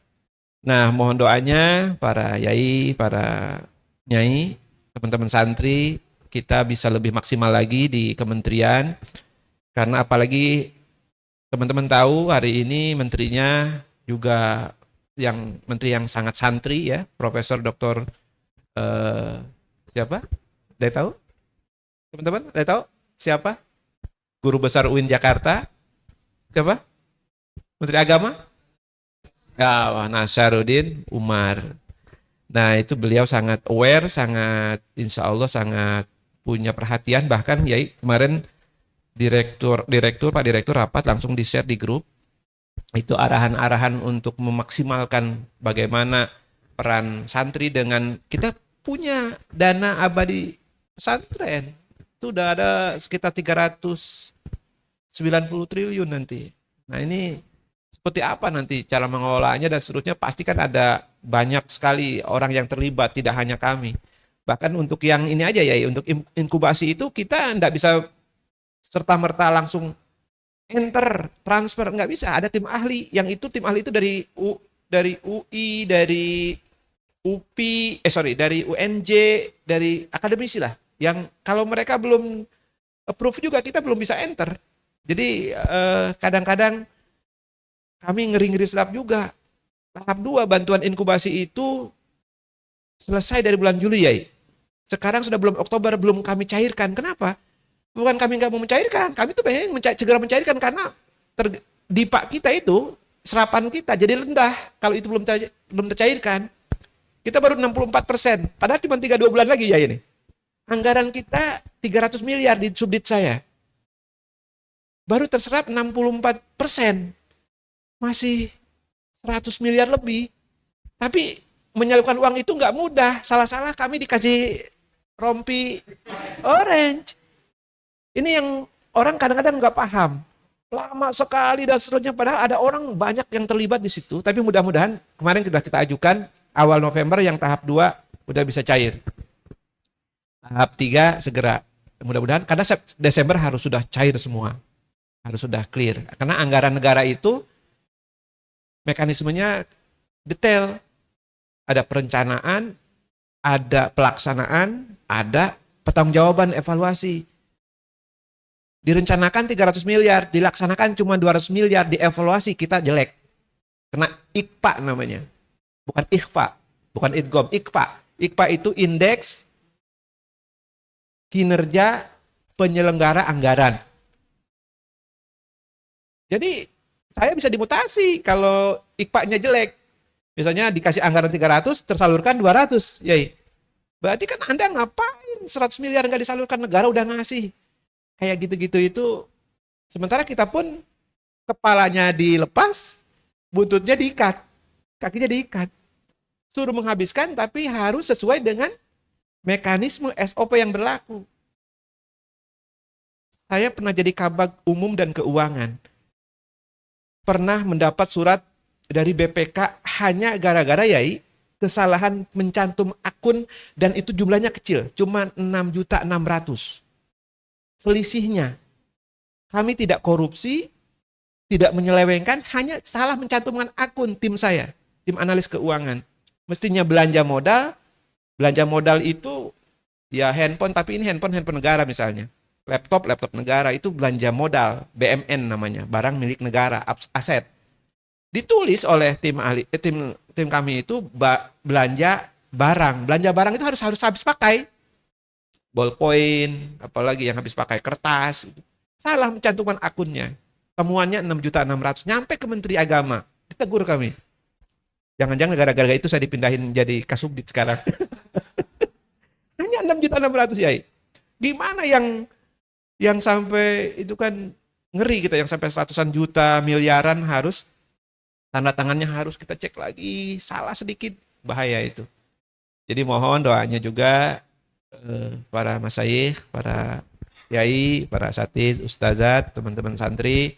Nah, mohon doanya para yai, para nyai, teman-teman santri, kita bisa lebih maksimal lagi di kementerian. Karena apalagi teman-teman tahu hari ini menterinya juga menteri yang sangat santri ya, Profesor Dr. Siapa? Ada tahu? Teman-teman, ada tahu? Siapa? Guru Besar UIN Jakarta? Siapa? Menteri Agama? Ya, Nasaruddin Umar. Nah, itu beliau sangat aware, sangat insya Allah sangat punya perhatian. Bahkan ya kemarin Pak Direktur rapat langsung di-share di grup. Itu arahan-arahan untuk memaksimalkan bagaimana peran santri dengan kita punya dana abadi pesantren. Itu udah ada sekitar 390 triliun nanti. Nah, ini seperti apa nanti cara mengelolanya dan seterusnya, pasti kan ada banyak sekali orang yang terlibat, tidak hanya kami. Bahkan untuk yang ini aja ya, untuk inkubasi itu kita nggak bisa serta-merta langsung enter, transfer, nggak bisa. Ada tim ahli, tim ahli itu dari UI, dari UPI, dari UNJ, dari akademisi lah. Yang kalau mereka belum approve juga kita belum bisa enter. Jadi kadang-kadang kami ngeri-ngeri sedap juga. Tahap 2 bantuan inkubasi itu selesai dari bulan Juli ya. Sekarang sudah belum Oktober, belum kami cairkan. Kenapa? Bukan kami nggak mau mencairkan, kami tuh pengen segera mencairkan karena dipa kita itu, serapan kita jadi rendah kalau itu belum tercairkan. Kita baru 64%, padahal cuma 2 bulan lagi ya ini. Anggaran kita 300 miliar di subdit saya. Baru terserap 64%. Masih 100 miliar lebih. Tapi menyalurkan uang itu nggak mudah. Salah-salah kami dikasih rompi orange. Ini yang orang kadang-kadang nggak paham. Lama sekali dan seterusnya. Padahal ada orang banyak yang terlibat di situ. Tapi mudah-mudahan kemarin sudah kita ajukan awal November yang tahap 2 udah bisa cair. Tahap 3 segera. Mudah-mudahan karena Desember harus sudah cair semua. Harus sudah clear. Karena anggaran negara itu mekanismenya detail. Ada perencanaan, ada pelaksanaan, ada pertanggungjawaban evaluasi. Direncanakan 300 miliar, dilaksanakan cuma 200 miliar, dievaluasi kita jelek. Kena IKPA namanya. Bukan IKFA, bukan IDGOM, IKPA. IKPA itu Indeks Kinerja Penyelenggara Anggaran. Jadi saya bisa dimutasi kalau IKPA-nya jelek. Misalnya dikasih anggaran 300, tersalurkan 200. Yai. Berarti kan Anda ngapain 100 miliar nggak disalurkan, negara udah ngasih. Kayak gitu-gitu itu. Sementara kita pun kepalanya dilepas, buntutnya diikat. Kakinya diikat. Suruh menghabiskan tapi harus sesuai dengan mekanisme SOP yang berlaku. Saya pernah jadi kabag umum dan keuangan. Pernah mendapat surat dari BPK hanya gara-gara yai kesalahan mencantum akun dan itu jumlahnya kecil, cuma 6.600.000. Selisihnya. Kami tidak korupsi, tidak menyelewengkan, hanya salah mencantumkan akun tim saya, tim analis keuangan. Mestinya belanja modal itu ya handphone, tapi ini handphone negara misalnya. Laptop negara itu belanja modal, BMN namanya, barang milik negara, aset. Ditulis oleh tim kami itu belanja barang itu harus habis pakai. Ballpoint, apalagi yang habis pakai kertas. Salah mencantumkan akunnya. Temuannya 6.600.000, nyampe ke Menteri Agama, ditegur kami. Jangan-jangan gara-gara itu saya dipindahin jadi Kasubdit sekarang. Hanya 6.600.000 ya. Gimana yang sampai itu kan ngeri kita, yang sampai ratusan juta, miliaran harus tanda tangannya harus kita cek lagi, salah sedikit bahaya itu. Jadi mohon doanya juga para masyayikh, para kiai, para asatidz, ustazat, teman-teman santri,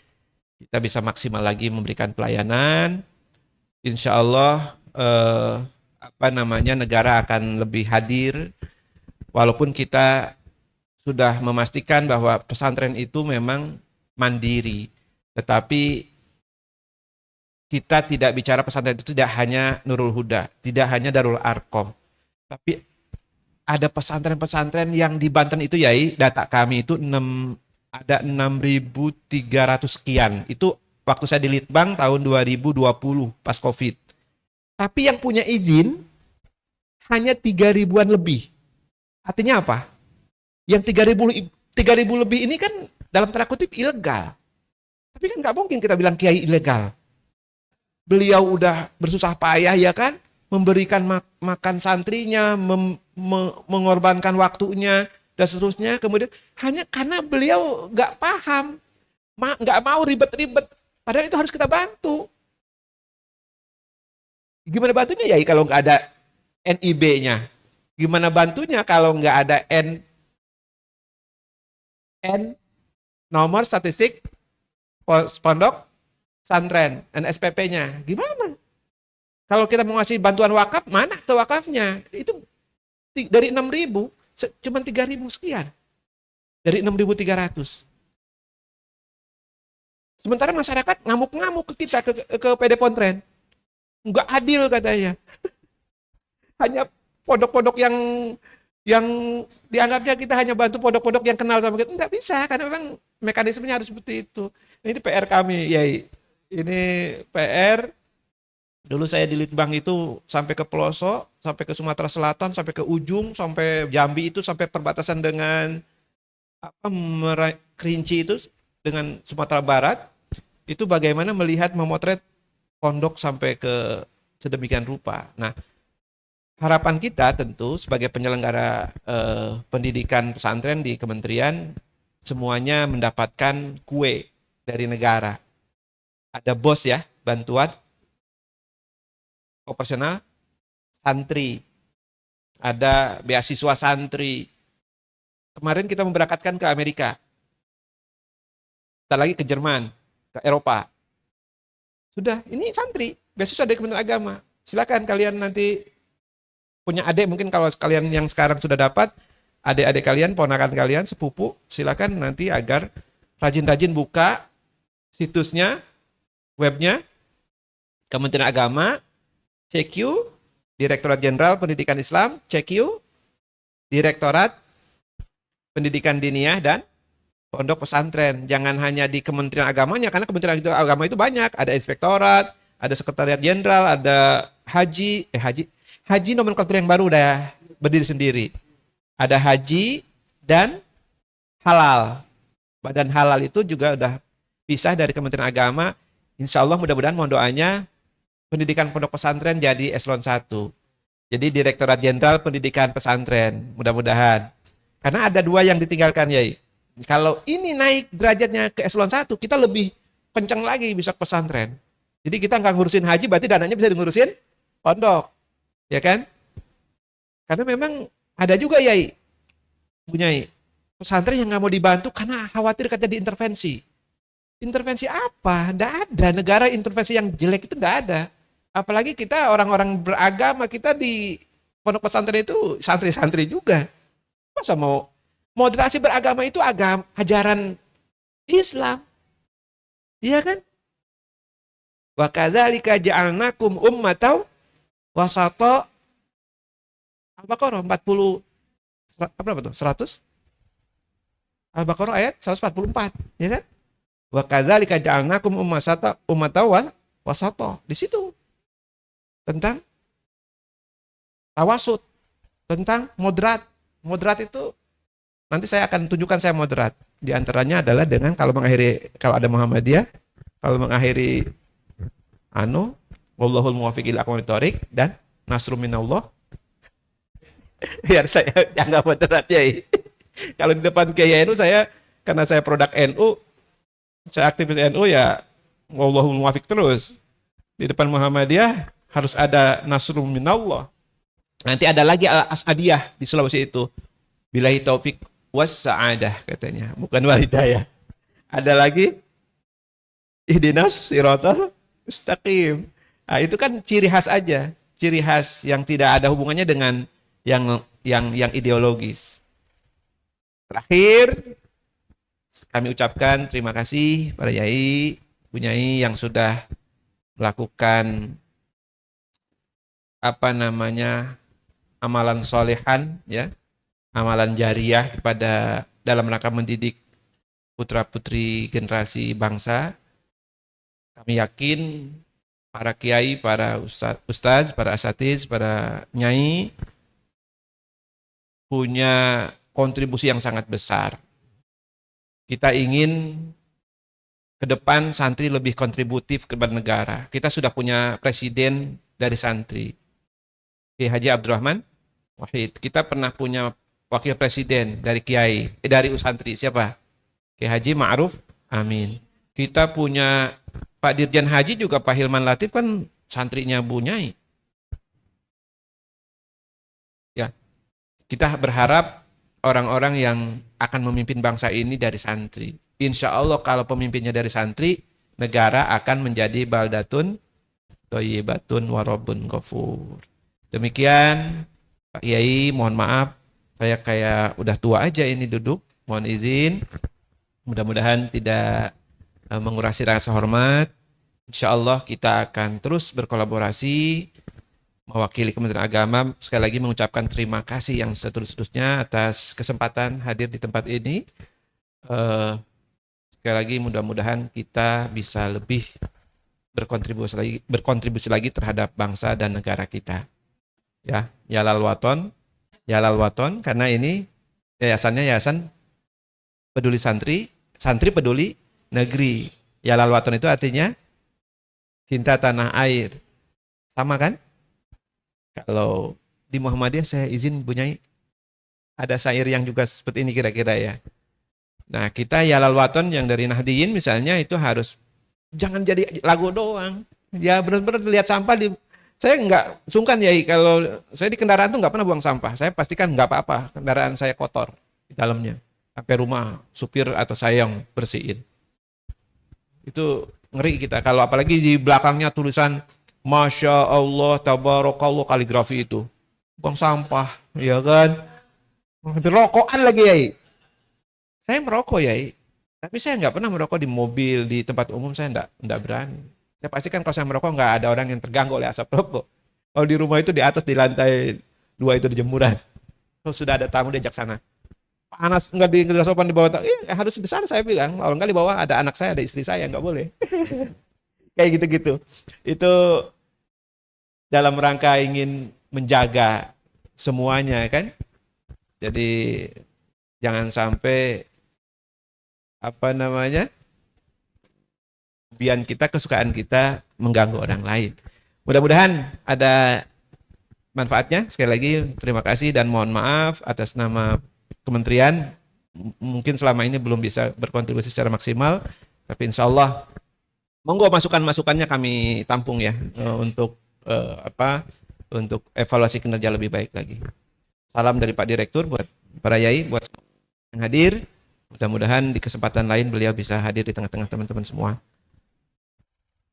kita bisa maksimal lagi memberikan pelayanan. Insya Allah negara akan lebih hadir, walaupun kita sudah memastikan bahwa pesantren itu memang mandiri, tetapi kita tidak bicara pesantren itu tidak hanya Nurul Huda, tidak hanya Darul Arqam, tapi ada pesantren-pesantren yang di Banten itu yai, data kami itu ada 6.300 sekian. Itu waktu saya di Litbang tahun 2020 pas Covid. Tapi yang punya izin hanya 3.000-an lebih. Artinya apa? Yang 3.000 lebih ini kan dalam tanda kutip ilegal. Tapi kan nggak mungkin kita bilang kiai ilegal. Beliau udah bersusah payah ya kan, memberikan makan santrinya, mengorbankan waktunya dan seterusnya. Kemudian hanya karena beliau nggak paham, nggak mau ribet-ribet. Padahal itu harus kita bantu. Gimana bantunya ya kalau nggak ada NIB-nya? Gimana bantunya kalau nggak ada N nomor statistik pondok pesantren, NSPP-nya? Gimana? Kalau kita mau ngasih bantuan wakaf, mana ke wakafnya? Itu dari 6.000, cuma 3.000 sekian. Dari 6.300. Sementara masyarakat ngamuk-ngamuk ke kita, ke PD Pontren. Enggak adil katanya. Hanya pondok-pondok yang dianggapnya kita hanya bantu pondok-pondok yang kenal sama kita. Enggak bisa, karena memang mekanismenya harus seperti itu. Ini PR kami, Yai. Ini PR Dulu saya di Litbang itu sampai ke pelosok, sampai ke Sumatera Selatan, sampai ke ujung, sampai Jambi itu, sampai perbatasan dengan Kerinci itu dengan Sumatera Barat. Itu bagaimana melihat memotret pondok sampai ke sedemikian rupa. Nah, harapan kita tentu sebagai penyelenggara pendidikan pesantren di kementerian, semuanya mendapatkan kue dari negara. Ada BOS ya, bantuan operasional santri, ada beasiswa santri. Kemarin kita memberangkatkan ke Amerika, kita lagi ke Jerman, ke Eropa. Sudah, ini santri, beasiswa dari Kementerian Agama. Silakan kalian nanti punya adik, mungkin kalau kalian yang sekarang sudah dapat, adik-adik kalian, ponakan kalian, sepupu, silakan nanti agar rajin-rajin buka situsnya, webnya, Kementerian Agama, CQ, Direktorat Jenderal Pendidikan Islam, CQ, Direktorat Pendidikan Diniyah dan Pondok Pesantren. Jangan hanya di Kementerian Agamanya, karena Kementerian Agama itu banyak. Ada inspektorat, ada sekretariat jenderal, ada haji nomenklatur yang baru udah berdiri sendiri. Ada haji dan halal. Badan halal itu juga udah pisah dari Kementerian Agama. Insya Allah mudah-mudahan mohon doanya pendidikan pondok pesantren jadi eselon 1. Jadi Direktorat Jenderal Pendidikan Pesantren, mudah-mudahan. Karena ada 2 yang ditinggalkan, Yai. Kalau ini naik derajatnya ke eselon 1, kita lebih kencang lagi bisa ke pesantren. Jadi kita nggak ngurusin haji, berarti dananya bisa ngurusin pondok. Ya kan? Karena memang ada juga, Yai, Bunyai, pesantren yang nggak mau dibantu karena khawatir katanya diintervensi. Intervensi apa? Nggak ada. Negara intervensi yang jelek itu nggak ada. Apalagi kita orang-orang beragama, kita di pondok pesantren itu santri-santri juga. Masa mau moderasi beragama itu agama ajaran Islam. Iya kan? Wa kadzalika ja'alnakum ummatan wasata. Al-Baqarah 40 berapa tuh? 100? Al-Baqarah ayat 144, ya kan? Wa kadzalika ja'alnakum ummatan wasata. Di situ tentang tawasud, tentang moderat. Moderat itu nanti saya akan tunjukkan saya moderat. Di antaranya adalah dengan kalau ada Muhammadiyah, kalau mengakhiri wallahul muwaffiq ila aqwamit thoriq dan nasrun minallah. Biar saya yang enggak moderat, ya. Kalau di depan Kiai NU saya, karena saya produk NU, saya aktivis NU, ya wallahul muwaffiq terus. Di depan Muhammadiyah harus ada nasrun minallah. Nanti ada lagi al-As'adiyah di Sulawesi itu. Billahi taufik was sa'adah katanya, bukan walidayah. Ada lagi ihdinas siratal mustaqim. Nah, itu kan ciri khas aja, ciri khas yang tidak ada hubungannya dengan yang ideologis. Terakhir, kami ucapkan terima kasih pada Yai, Bunyai yang sudah melakukan amalan solehan, ya, amalan jariah kepada dalam rangka mendidik putra-putri generasi bangsa. Kami yakin para kiai, para ustaz, para asatiz, para nyai punya kontribusi yang sangat besar. Kita ingin ke depan santri lebih kontributif kepada negara. Kita sudah punya presiden dari santri, Kiai Haji Abdurrahman Wahid. Kita pernah punya wakil presiden dari kiai, dari santri, siapa? Kiai Haji Ma'ruf Amin. Kita punya Pak Dirjen Haji juga, Pak Hilman Latif, kan santrinya Bunyai. Ya, kita berharap orang-orang yang akan memimpin bangsa ini dari santri. Insya Allah kalau pemimpinnya dari santri, negara akan menjadi baldatun thayyibatun wa rabbun ghafur. Demikian Pak Kiai, mohon maaf saya kayak udah tua aja ini duduk, mohon izin. Mudah-mudahan tidak mengurasi rasa hormat. Insya Allah kita akan terus berkolaborasi mewakili Kementerian Agama. Sekali lagi mengucapkan terima kasih yang setulus-tulusnya atas kesempatan hadir di tempat ini. Sekali lagi mudah-mudahan kita bisa lebih berkontribusi lagi terhadap bangsa dan negara kita. Ya, Yalal Waton, karena ini yayasannya Yayasan Peduli Santri, Santri Peduli Negeri. Yalal Waton itu artinya cinta tanah air. Sama kan? Kalau di Muhammadiyah saya izin Bunyai, ada syair yang juga seperti ini kira-kira ya. Nah, kita Yalal Waton yang dari Nahdiyin misalnya itu harus jangan jadi lagu doang. Ya benar-benar lihat sampah saya nggak sungkan ya, kalau saya di kendaraan tuh nggak pernah buang sampah. Saya pastikan nggak apa-apa kendaraan saya kotor di dalamnya. Sampai rumah supir atau saya yang bersihin. Itu ngeri kita. Kalau apalagi di belakangnya tulisan Masya Allah, Tabarakallah, kaligrafi itu. Buang sampah, ya kan? Hampir rokokan lagi ya. Saya merokok ya, tapi saya nggak pernah merokok di mobil, di tempat umum saya nggak berani. Saya pastikan kalau saya merokok nggak ada orang yang terganggu oleh asap rokok. Kalau di rumah itu di atas di lantai 2 itu di jemuran. Kalau sudah ada tamu diajak sana. Panas nggak sopan di bawah. Harus di sana saya bilang. Kalau nggak di bawah ada anak saya, ada istri saya, nggak boleh. Kayak gitu-gitu. Itu dalam rangka ingin menjaga semuanya kan. Jadi jangan sampai hobian kita, kesukaan kita mengganggu orang lain. Mudah-mudahan ada manfaatnya. Sekali lagi terima kasih dan mohon maaf atas nama kementerian. Mungkin selama ini belum bisa berkontribusi secara maksimal, tapi insya Allah monggo masukan-masukannya kami tampung ya untuk untuk evaluasi kinerja lebih baik lagi. Salam dari Pak Direktur buat para yai, buat yang hadir. Mudah-mudahan di kesempatan lain beliau bisa hadir di tengah-tengah teman-teman semua.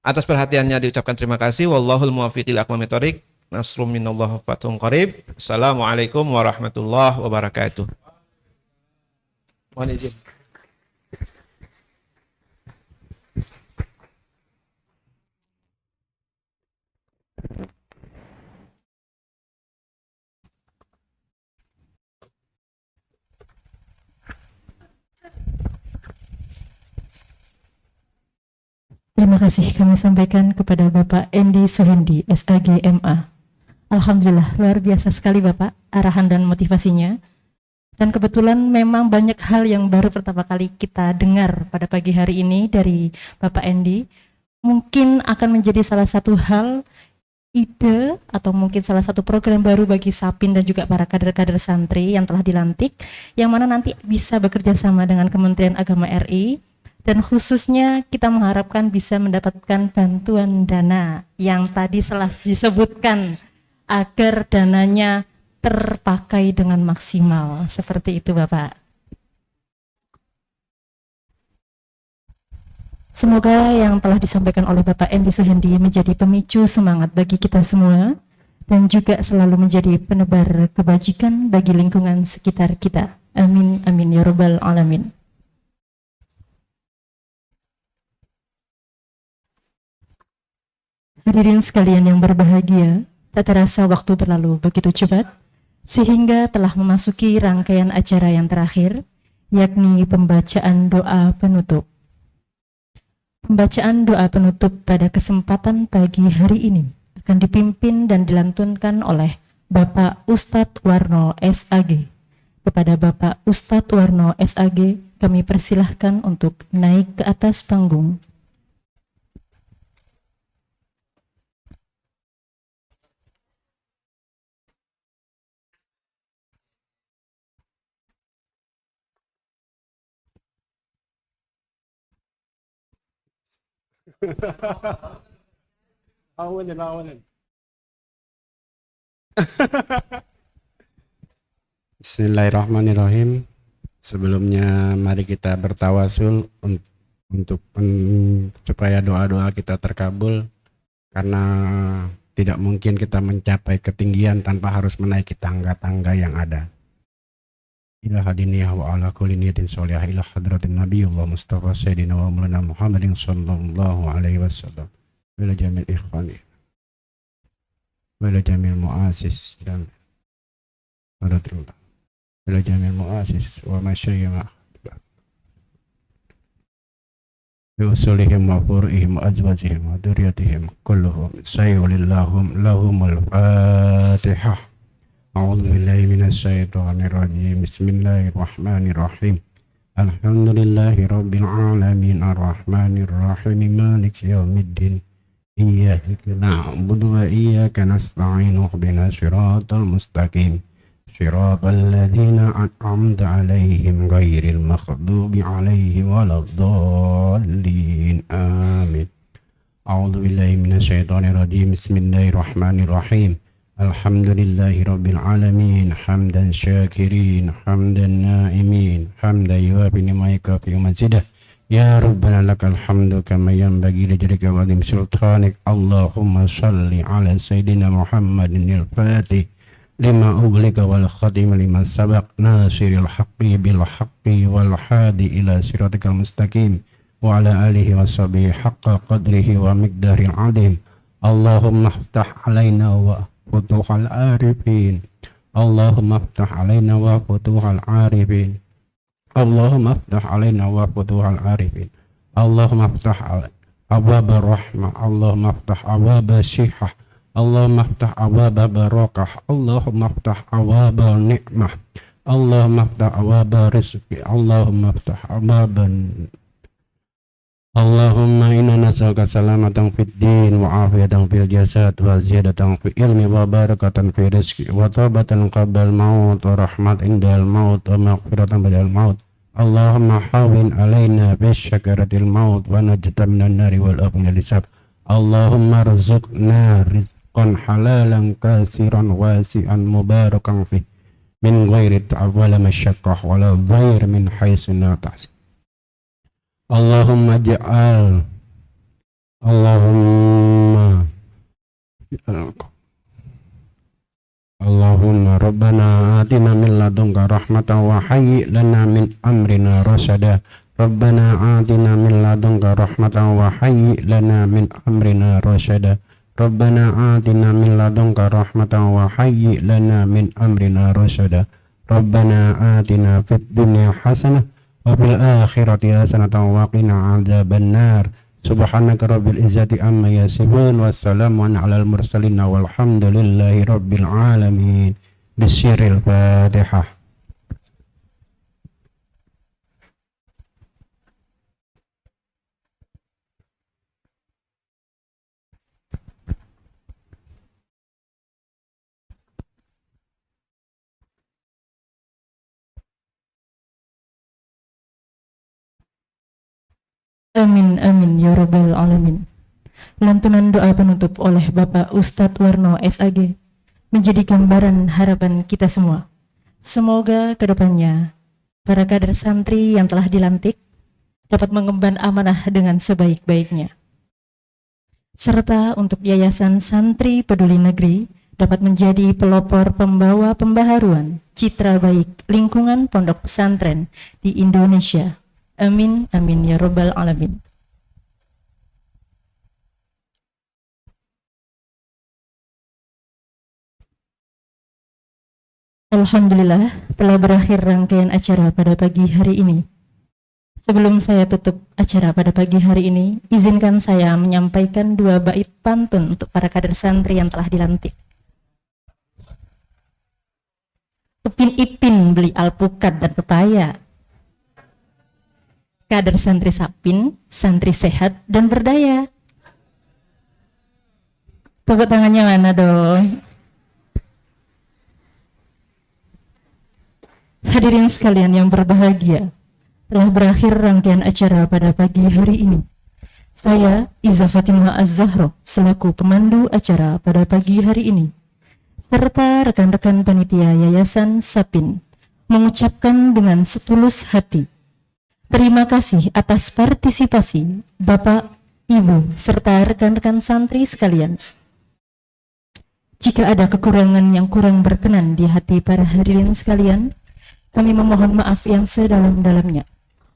Atas perhatiannya diucapkan terima kasih. Wallahul muwaffiq ila aqwamit thoriq. Nasrum minallah fathun qarib. Assalamualaikum warahmatullahi wabarakatuh. Mohon izin. Terima kasih kami sampaikan kepada Bapak Endi Suhendi, SAG MA. Alhamdulillah, luar biasa sekali Bapak, arahan dan motivasinya. Dan kebetulan memang banyak hal yang baru pertama kali kita dengar pada pagi hari ini dari Bapak Endi. Mungkin akan menjadi salah satu hal, ide, atau mungkin salah satu program baru bagi Sapin dan juga para kader-kader santri yang telah dilantik, yang mana nanti bisa bekerja sama dengan Kementerian Agama RI. Dan khususnya kita mengharapkan bisa mendapatkan bantuan dana yang tadi telah disebutkan agar dananya terpakai dengan maksimal. Seperti itu Bapak. Semoga yang telah disampaikan oleh Bapak Endi Suhendi menjadi pemicu semangat bagi kita semua dan juga selalu menjadi penebar kebajikan bagi lingkungan sekitar kita. Amin, amin, ya rabbal alamin. Hadirin sekalian yang berbahagia, tak terasa waktu berlalu begitu cepat, sehingga telah memasuki rangkaian acara yang terakhir, yakni pembacaan doa penutup. Pembacaan doa penutup pada kesempatan pagi hari ini akan dipimpin dan dilantunkan oleh Bapak Ustadz Warno SAG. Kepada Bapak Ustadz Warno SAG, kami persilahkan untuk naik ke atas panggung. Bismillahirrahmanirrahim. Sebelumnya mari kita bertawasul supaya doa-doa kita terkabul, karena tidak mungkin kita mencapai ketinggian tanpa harus menaiki tangga-tangga yang ada. Ila hadiniyah wa ala kulli niyatin sholihah ila hadratin nabiyullah mustafa sayyidina wa maulana Muhammadin sallallahu alaihi wasallam wa ila jamil ikhwani wa ila jamil muassis dan hadratillah wa ila jamil muassis wa masyayikh بأصولهم وفروعهم وأزواجهم وذريتهم كلهم سيغفر لهم الفاتحة. أعوذ بالله من الشيطان الرجيم. بسم الله الرحمن الرحيم. الحمد لله رب العالمين الرحمن الرحيم مالك يوم الدين إياك نعبد وإياك نستعين اهدنا الصراط المستقيم صراط الذين أنعمت عليهم غير المغضوب عليهم ولا الضالين آمين. أعوذ بالله من الشيطان الرجيم. بسم الله الرحمن الرحيم. الحمد لله رب العالمين حمدا شاكرين حمدا نائمين حمدا يوافي نعمه ويكافئ مزيده. يا ربنا لك الحمد كما ينبغي لجلالك وعظيم سلطانك. اللهم صل على سيدنا محمد الفاتح لما أغلق والخاتم لما سبق ناصر الحق بالحق والهادي إلى صراطك المستقيم وعلى آله وصحبه حق قدره ومقداره العظيم. اللهم افتح علينا وفتوح العارفين. اللهم افتح علينا وفتوح العارفين. اللهم افتح علينا وفتوح العارفين. اللهم افتح أبواب الرحمة. اللهم افتح أبواب الصحة. اللهم افتح أبواب بركة. اللهم افتح أبواب النعمة. اللهم افتح أبواب الرزق. اللهم افتح أبواب. اللهم إنا نسألك سلامة في الدين وعافية في الجسد وزيادة في العلم وبركة في الرزق وتوبة قبل الموت ورحمة عند الموت ومغفرة بعد الموت. اللهم حاول علينا بشكرة الموت ونجد من النار والأمن الحساب. اللهم ارزقنا رزقا حلالا كثيرا واسعا مباركا فيه من غير تعب ولا مشقة ولا ضير من حيث لا تحسب. اللهم اجعل اللهم ربنا آتنا من لدنك رحمة وهيئ لنا من أمرنا رشدا. ربنا آتنا من لدنك رحمة وهيئ لنا من أمرنا رشدا. ربنا آتنا من لدنك رحمة وهيئ لنا من أمرنا رشدا. ربنا آتنا في الدنيا حسنة وفي الآخرة حسنة وقنا عذاب النار. سبحانك رب العزة عما يصفون والسلام على المرسلين والحمد لله رب العالمين. بسر الفاتحة. Amin amin ya rabbal alamin. Lantunan doa penutup oleh Bapak Ustadz Warno SAG menjadi gambaran harapan kita semua. Semoga kedepannya para kader santri yang telah dilantik dapat mengemban amanah dengan sebaik-baiknya. Serta untuk Yayasan Santri Peduli Negeri dapat menjadi pelopor pembawa pembaharuan citra baik lingkungan pondok pesantren di Indonesia. Amin amin ya rabbal alamin. Alhamdulillah telah berakhir rangkaian acara pada pagi hari ini. Sebelum saya tutup acara pada pagi hari ini, izinkan saya menyampaikan 2 bait pantun untuk para kader santri yang telah dilantik. Upin Ipin beli alpukat dan pepaya. Kader santri Sapin, santri sehat dan berdaya. Tepuk tangannya mana dong? Hadirin sekalian yang berbahagia, telah berakhir rangkaian acara pada pagi hari ini. Saya, Iza Fatimah Az-Zahra, selaku pemandu acara pada pagi hari ini, serta rekan-rekan panitia Yayasan Sapin, mengucapkan dengan setulus hati terima kasih atas partisipasi Bapak, Ibu, serta rekan-rekan santri sekalian. Jika ada kekurangan yang kurang berkenan di hati para hadirin sekalian, kami memohon maaf yang sedalam-dalamnya.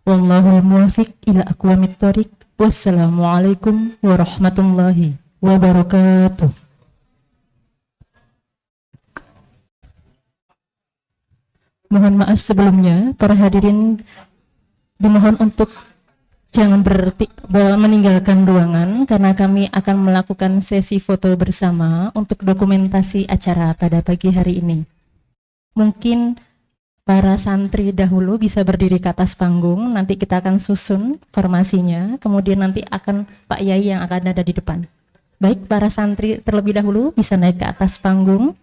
Wallahul muwafiq ila aqwamit thoriq. Wassalamualaikum warahmatullahi wabarakatuh. Mohon maaf sebelumnya, para hadirin dimohon untuk jangan meninggalkan ruangan karena kami akan melakukan sesi foto bersama untuk dokumentasi acara pada pagi hari ini. Mungkin para santri dahulu bisa berdiri ke atas panggung, nanti kita akan susun formasinya, kemudian nanti akan Pak Yai yang akan ada di depan. Baik, para santri terlebih dahulu bisa naik ke atas panggung.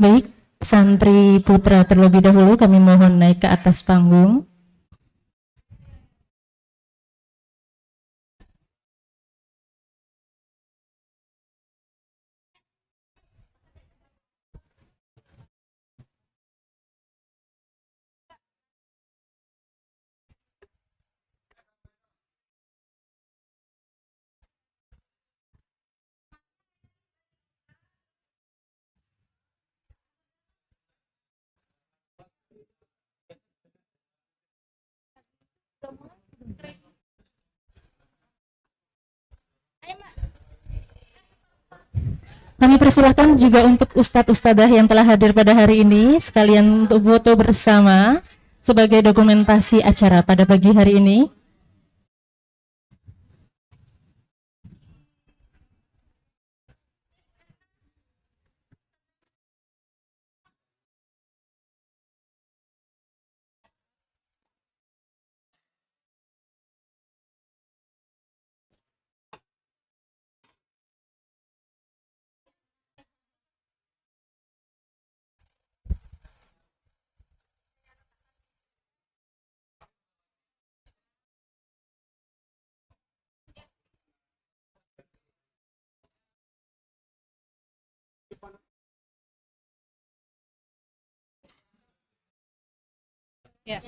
Baik, santri putra terlebih dahulu kami mohon naik ke atas panggung. Kami persilahkan juga untuk Ustadz Ustadzah yang telah hadir pada hari ini sekalian untuk foto bersama sebagai dokumentasi acara pada pagi hari ini. Ya.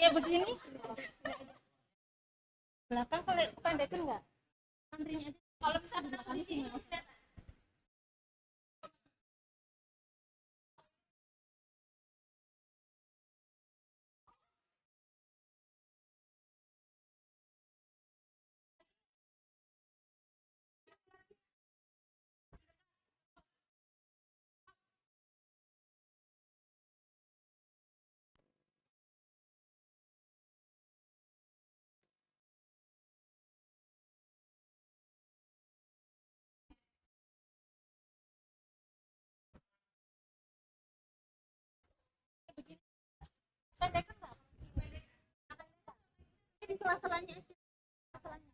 Kayak begini. Belakang kalau kependekan nggak? Santrinya aja. Kalau bisa belakang di sini. Pendekan nggak? Di sela-selanya aja. Sela-selanya.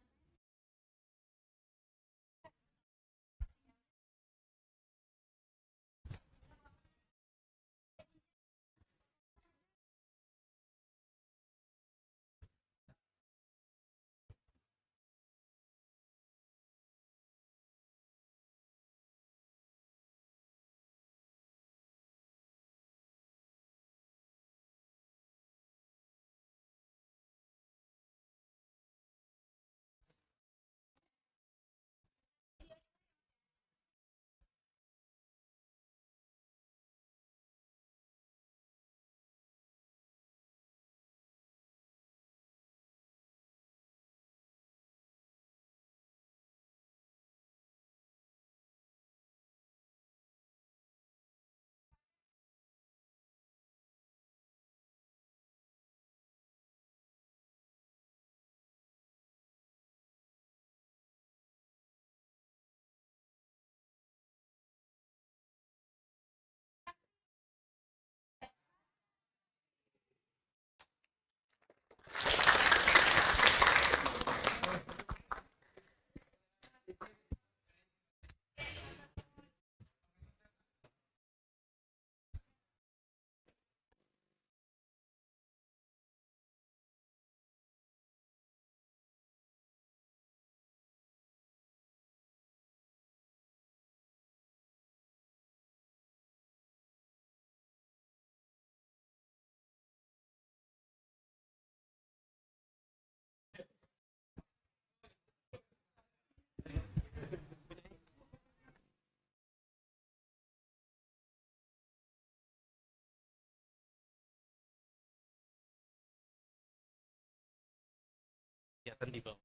Kelihatan di bawah.